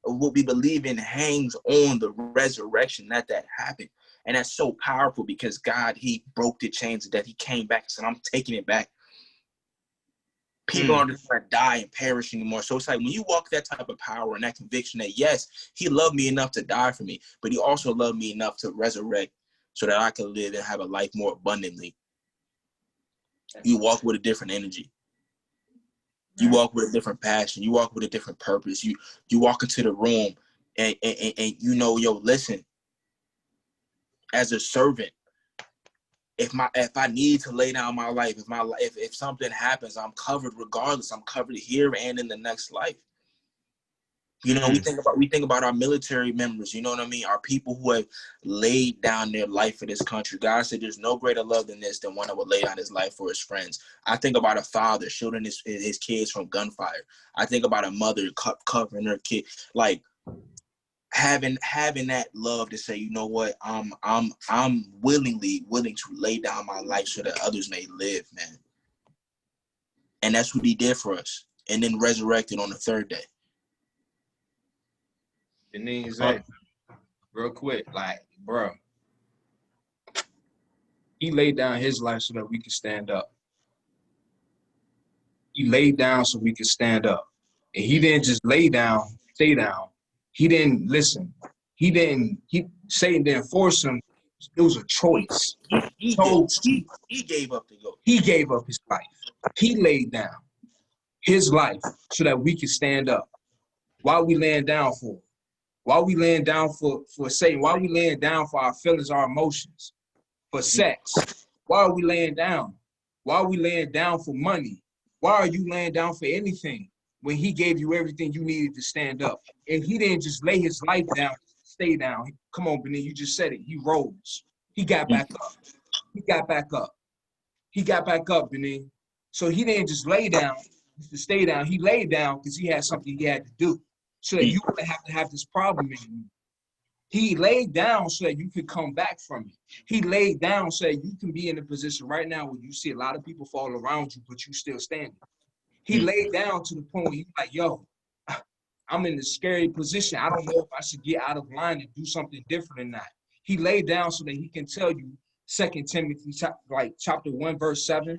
of what we believe in hangs on the resurrection, that happened. And that's so powerful because God, he broke the chains of death. He came back and said, I'm taking it back. People aren't just going to die and perish anymore. So it's like when you walk that type of power and that conviction that, yes, he loved me enough to die for me, but he also loved me enough to resurrect so that I could live and have a life more abundantly. You walk with a different energy. You walk with a different passion. You walk with a different purpose. You walk into the room and you know, yo, listen, as a servant, if I need to lay down my life, if something happens, I'm covered regardless. I'm covered here and in the next life. You know, we think about our military members, you know what I mean? Our people who have laid down their life for this country. God said there's no greater love than this, than one that would lay down his life for his friends. I think about a father shielding his kids from gunfire. I think about a mother covering her kid, like having that love to say, you know what, I'm willing to lay down my life so that others may live, man. And that's what he did for us, and then resurrected on the third day. And then exactly, real quick, like, bro, he laid down his life so that we could stand up. He laid down so we could stand up. And he didn't just lay down, stay down. He didn't listen. Satan didn't force him. It was a choice. He gave up to go. He gave up his life. He laid down his life so that we could stand up. Why are we laying down for? Why are we laying down for Satan? Why are we laying down for our feelings, our emotions? For sex? Why are we laying down? Why are we laying down for money? Why are you laying down for anything when he gave you everything you needed to stand up? And he didn't just lay his life down, stay down. Come on, Benin, you just said it. He rose. He got back up. He got back up. He got back up, Benin. So he didn't just lay down to stay down. He laid down because he had something he had to do so that you wouldn't have to have this problem anymore. He laid down so that you could come back from it. He laid down so that you can be in a position right now where you see a lot of people fall around you, but you still standing. He laid down to the point where he's like, yo, I'm in a scary position. I don't know if I should get out of line and do something different or not. He laid down so that he can tell you, 2 Timothy chapter 1, verse 7,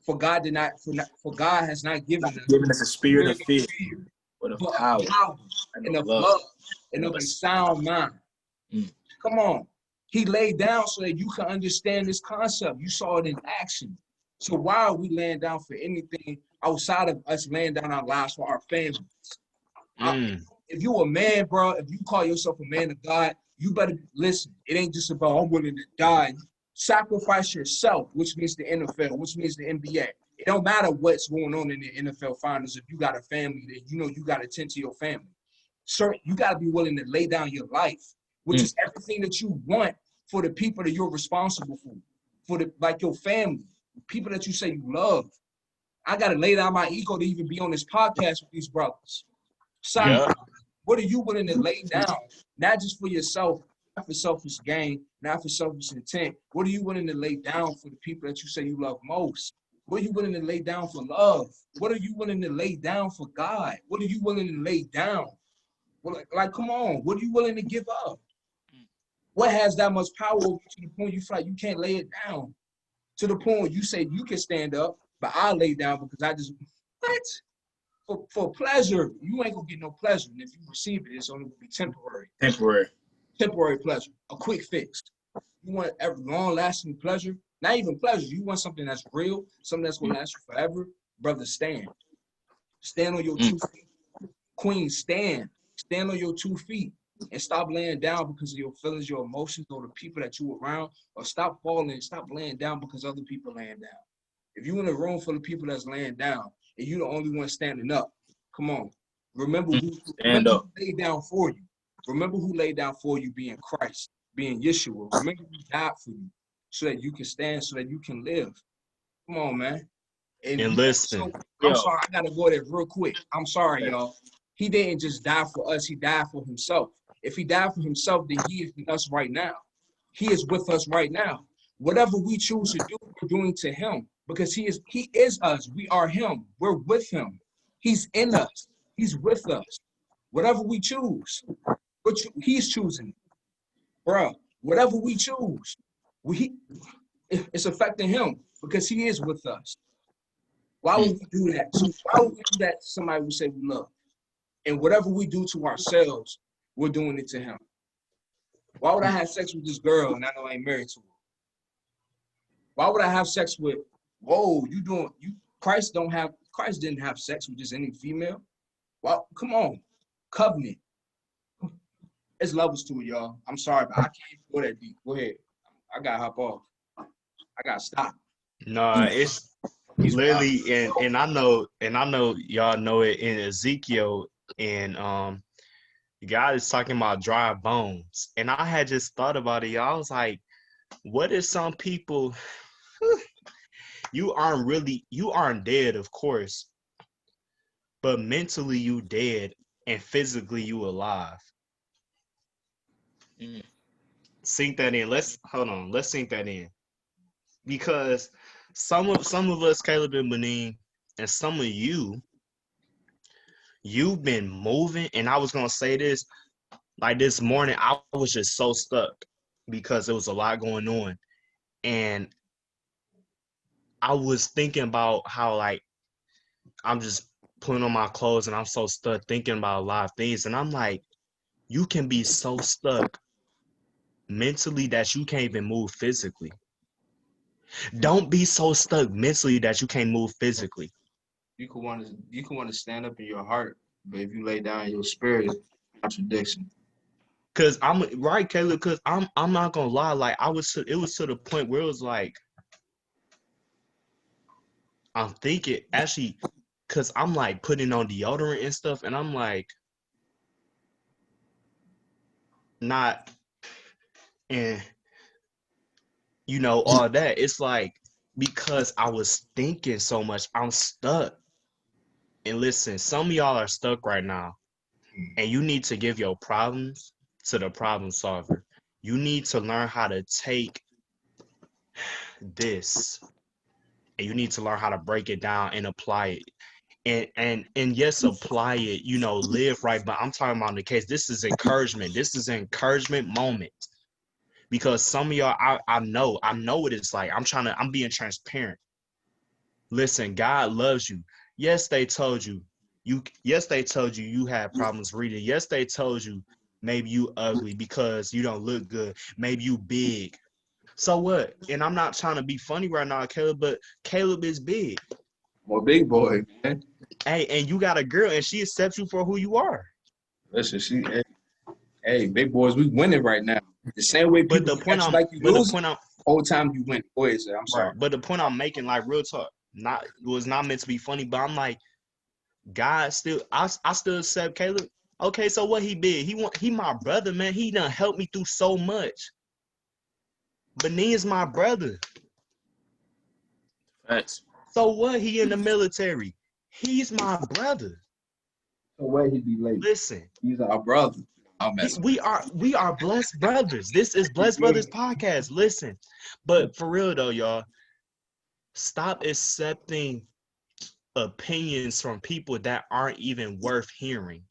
for God has not given us a spirit of fear, but of power and of love and of a sound mind. Come on. He laid down so that you can understand this concept. You saw it in action. So why are we laying down for anything outside of us laying down our lives for our families? If you a man, bro, if you call yourself a man of God, you better listen. It ain't just about I'm willing to die. Sacrifice yourself, which means the NFL, which means the NBA. It don't matter what's going on in the NFL finals. If you got a family, then you know you got to tend to your family. Sir, you got to be willing to lay down your life, which is everything that you want for the people that you're responsible for like your family, people that you say you love. I got to lay down my ego to even be on this podcast with these brothers. What are you willing to lay down? Not just for yourself, not for selfish gain, not for selfish intent. What are you willing to lay down for the people that you say you love most? What are you willing to lay down for love? What are you willing to lay down for God? What are you willing to lay down? Well, like, come on. What are you willing to give up? What has that much power over you to the point you feel like you can't lay it down? To the point where you say you can stand up, but I lay down because I just, what? For pleasure, you ain't gonna get no pleasure. And if you receive it, it's only gonna be temporary. Temporary pleasure, a quick fix. You want long-lasting pleasure, not even pleasure. You want something that's real, something that's gonna last you forever. Brother, stand. Stand on your 2 feet. Queen, stand. Stand on your 2 feet. And stop laying down because of your feelings, your emotions, or the people that you around. Or stop falling. Stop laying down because other people laying down. If you in a room full of people that's laying down, and you the only one standing up, come on. Remember who laid down for you. Remember who laid down for you, being Christ, being Yeshua. Remember who died for you so that you can stand, so that you can live. Come on, man. And listen. I'm sorry, I gotta go there real quick. I'm sorry, y'all. He didn't just die for us, he died for himself. If he died for himself, then he is with us right now. He is with us right now. Whatever we choose to do, we're doing to him. Because he is us. We are him. We're with him. He's in us. He's with us. Whatever we choose, he's choosing. Bro, whatever we choose, it's affecting him because he is with us. Why would we do that? Why would we do that to somebody we say we love? And whatever we do to ourselves, we're doing it to him. Why would I have sex with this girl and I know I ain't married to her? Why would I have sex with, Christ didn't have sex with just any female. Well, come on, covenant. There's levels to it, y'all. I'm sorry, but I can't go that deep. Go ahead. I gotta hop off. I gotta stop. No, it's literally, and I know y'all know it in Ezekiel, and God is talking about dry bones. And I had just thought about it, y'all. I was like, what if some people you aren't dead, of course, but mentally you dead and physically you alive. Sink that in. Let's sink that in. Because some of us, Caleb and Benin, and some of you've been moving, and I was gonna say this, like this morning, I was just so stuck because there was a lot going on. And I was thinking about how, like, I'm just putting on my clothes and I'm so stuck thinking about a lot of things. And I'm like, you can be so stuck mentally that you can't even move physically. Don't be so stuck mentally that you can't move physically. You can want to stand up in your heart, but if you lay down in your spirit, contradiction. Cause I'm right, Caleb. Cause I'm not gonna lie. Like it was to the point where it was like, I'm thinking actually, cause I'm like putting on deodorant and stuff, and I'm like, not, and all that. It's like because I was thinking so much, I'm stuck. And listen, some of y'all are stuck right now, and you need to give your problems to the problem solver. You need to learn how to take this, and you need to learn how to break it down and apply it. And yes, apply it, live right. But I'm talking about the case. This is encouragement. This is an encouragement moment. Because some of y'all, I know what it's like. I'm being transparent. Listen, God loves you. Yes, they told you you had problems reading. Yes, they told you maybe you ugly because you don't look good. Maybe you big. So what? And I'm not trying to be funny right now, Caleb, but Caleb is big. Well, big boy, man. Hey, and you got a girl and she accepts you for who you are. Listen, hey, big boys, we winning right now. The same way people whole time you win. Go ahead, sir. I'm sorry. But the point I'm making, like real talk, was not meant to be funny, but I'm like, God I still accept Caleb. Okay, so what he did? He my brother, man. He done helped me through so much. Benin is my brother. Thanks. So what? He in the military. He's my brother. So what? He be late. Listen, he's our brother. We are blessed brothers. This is Blessed Brothers Podcast. Listen, but for real though, y'all, stop accepting opinions from people that aren't even worth hearing,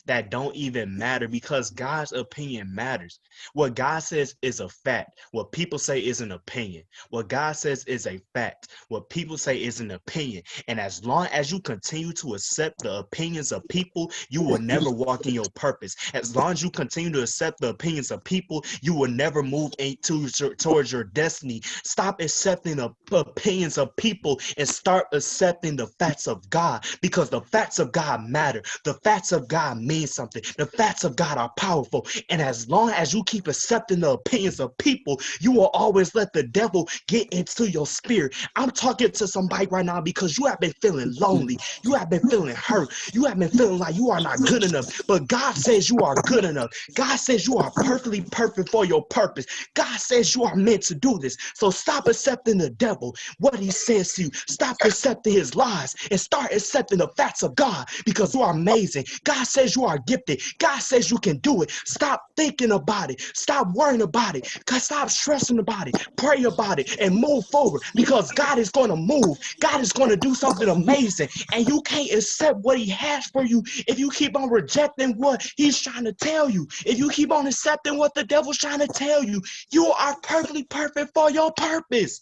that don't even matter, because God's opinion matters. What God says is a fact. What people say is an opinion. What God says is a fact. What people say is an opinion. And as long as you continue to accept the opinions of people, you will never walk in your purpose. As long as you continue to accept the opinions of people, you will never move towards your destiny. Stop accepting the opinions of people and start accepting the facts of God, because the facts of God matter. The facts of God mean something. The facts of God are powerful. And as long as you keep accepting the opinions of people, you will always let the devil get into your spirit. I'm talking to somebody right now because you have been feeling lonely. You have been feeling hurt. You have been feeling like you are not good enough. But God says you are good enough. God says you are perfectly perfect for your purpose. God says you are meant to do this. So stop accepting the devil, what he says to you. Stop accepting his lies and start accepting the facts of God, because you are amazing. God says you are are gifted. God says you can do it. Stop thinking about it. Stop worrying about it. Stop stressing about it. Pray about it and move forward because God is going to move. God is going to do something amazing. And you can't accept what he has for you if you keep on rejecting what he's trying to tell you. If you keep on accepting what the devil's trying to tell you, you are perfectly perfect for your purpose.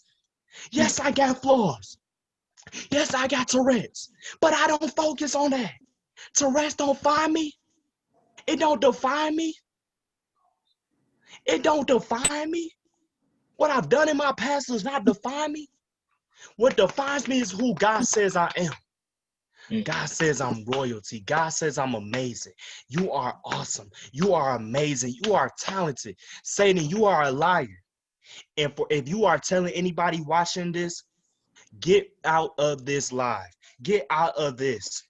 Yes, I got flaws. Yes, I got Tourette's, but I don't focus on that. Tourette's don't define me. It don't define me. It don't define me. What I've done in my past does not define me. What defines me is who God says I am. God says I'm royalty. God says I'm amazing. You are awesome. You are amazing. You are talented. Satan, you are a liar. And if you are telling anybody watching this, get out of this live. Get out of this.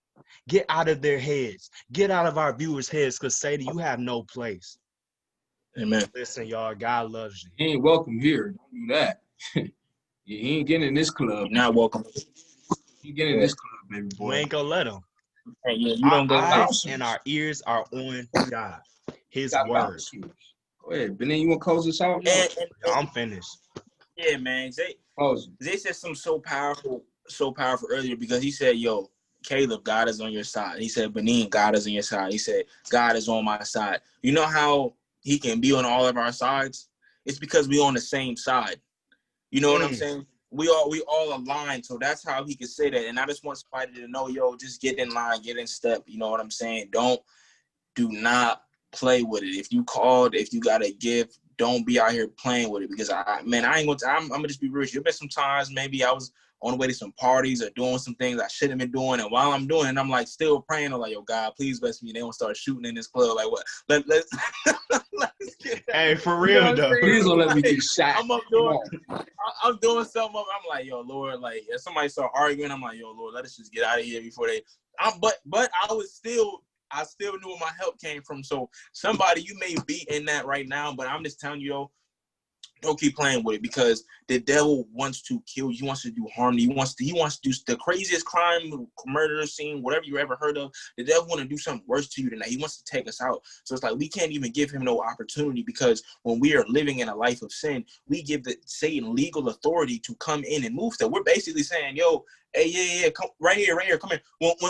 Get out of their heads. Get out of our viewers' heads because Satan, you have no place. Amen. Listen, y'all, God loves you. He ain't welcome here. Don't do that. He ain't getting in this club. You're not welcome. He getting in this club, baby boy. We ain't gonna let him. Hey, yeah, you Our don't go eyes there. and our ears are on God, his Got word. bouncers. Go ahead. But then you want to close this out? No. And I'm finished. yeah, man. Close it. Zay said something so powerful earlier because he said, yo, Caleb, God is on your side. He said, Benin, God is on your side. He said, God is on my side. You know how he can be on all of our sides? It's because we on the same side. You know what I'm saying? We all aligned. So that's how he can say that. And I just want somebody to know, yo, just get in line, get in step. You know what I'm saying? Do not play with it. If you called, if you got a gift, don't be out here playing with it because I'm gonna just be real. There's been some times maybe I was on the way to some parties or doing some things I shouldn't have been doing, and while I'm doing it, I'm like still praying. I'm like, yo, God, please bless me. They don't start shooting in this club. Like what? Let's get that. Hey, for real though. Please don't let me get shot. I'm doing something. I'm like, yo, Lord, like if somebody start arguing, I'm like, yo, Lord, let us just get out of here before they. But I still knew where my help came from. So somebody, you may be in that right now, but I'm just telling you, yo, don't keep playing with it because the devil wants to kill you. He wants to do harm to you. He wants to do the craziest crime, murder scene, whatever you ever heard of. The devil want to do something worse to you than that. He wants to take us out. So it's like we can't even give him no opportunity because when we are living in a life of sin, we give the Satan legal authority to come in and move stuff. We're basically saying, yo, hey, yeah, come right here, come here.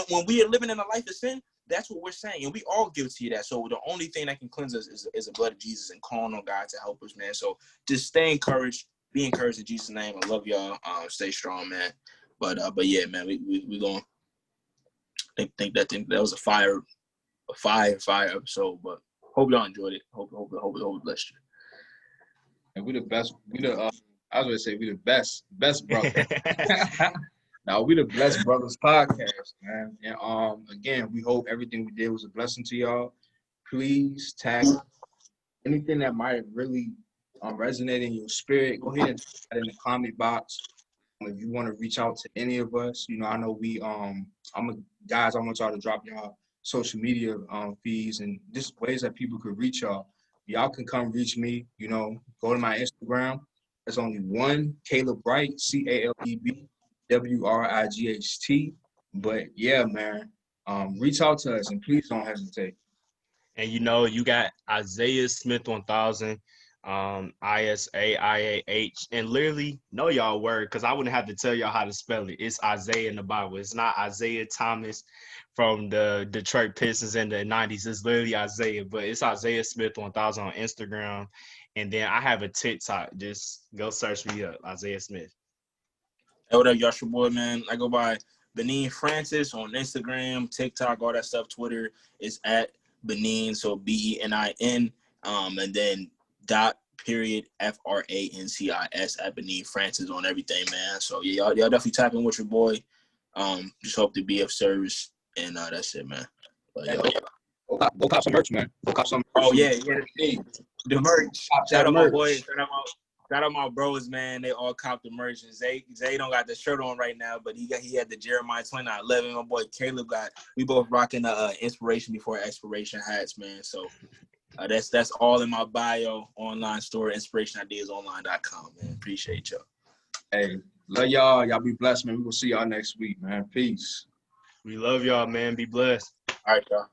When we are living in a life of sin, that's what we're saying, and we all guilty of that. So the only thing that can cleanse us is the blood of Jesus and calling on God to help us, man. So just stay encouraged, be encouraged in Jesus' name. I love y'all. Stay strong, man. But yeah, man, we gonna think that was a fire episode. But hope y'all enjoyed it. Hope it blessed you. And we the best. I was gonna say we the best brother. Now we the Blessed Brothers podcast, man. And again, we hope everything we did was a blessing to y'all. Please tag anything that might really resonate in your spirit. Go ahead and type that in the comment box. If you want to reach out to any of us, you know, I know we I want y'all to drop y'all social media feeds and just ways that people could reach y'all. Y'all can come reach me. You know, go to my Instagram. There's only one Caleb Wright, CALEB. WRIGHT. But yeah, man, reach out to us and please don't hesitate. And you know, you got Isaiah Smith 1000, ISAIAH, and literally know y'all word because I wouldn't have to tell y'all how to spell it. It's Isaiah in the Bible. It's not Isaiah Thomas from the Detroit Pistons in the 90s. It's literally Isaiah, but it's Isaiah Smith 1000 on Instagram. And then I have a TikTok. Just go search me up, Isaiah Smith. Hey, what up, y'all? Your boy, man. I go by Benin Francis on Instagram, TikTok, all that stuff. Twitter is at Benin, so BENIN. And then .FRANCIS at Benin Francis on everything, man. So yeah, y'all definitely tap in with your boy. Just hope to be of service, and that's it, man. But Go cop some merch, man. Go cop some merch. Oh yeah, the merch. Shout out my boys. Shout out my bros, man. They all copped the merch. And Zay don't got the shirt on right now, but he had the Jeremiah 29:11. My boy Caleb we both rocking the inspiration before expiration hats, man. So that's all in my bio online store, inspirationideyesonline.com, man. Appreciate y'all. Hey, love y'all. Y'all be blessed, man. We will see y'all next week, man. Peace. We love y'all, man. Be blessed. All right, y'all.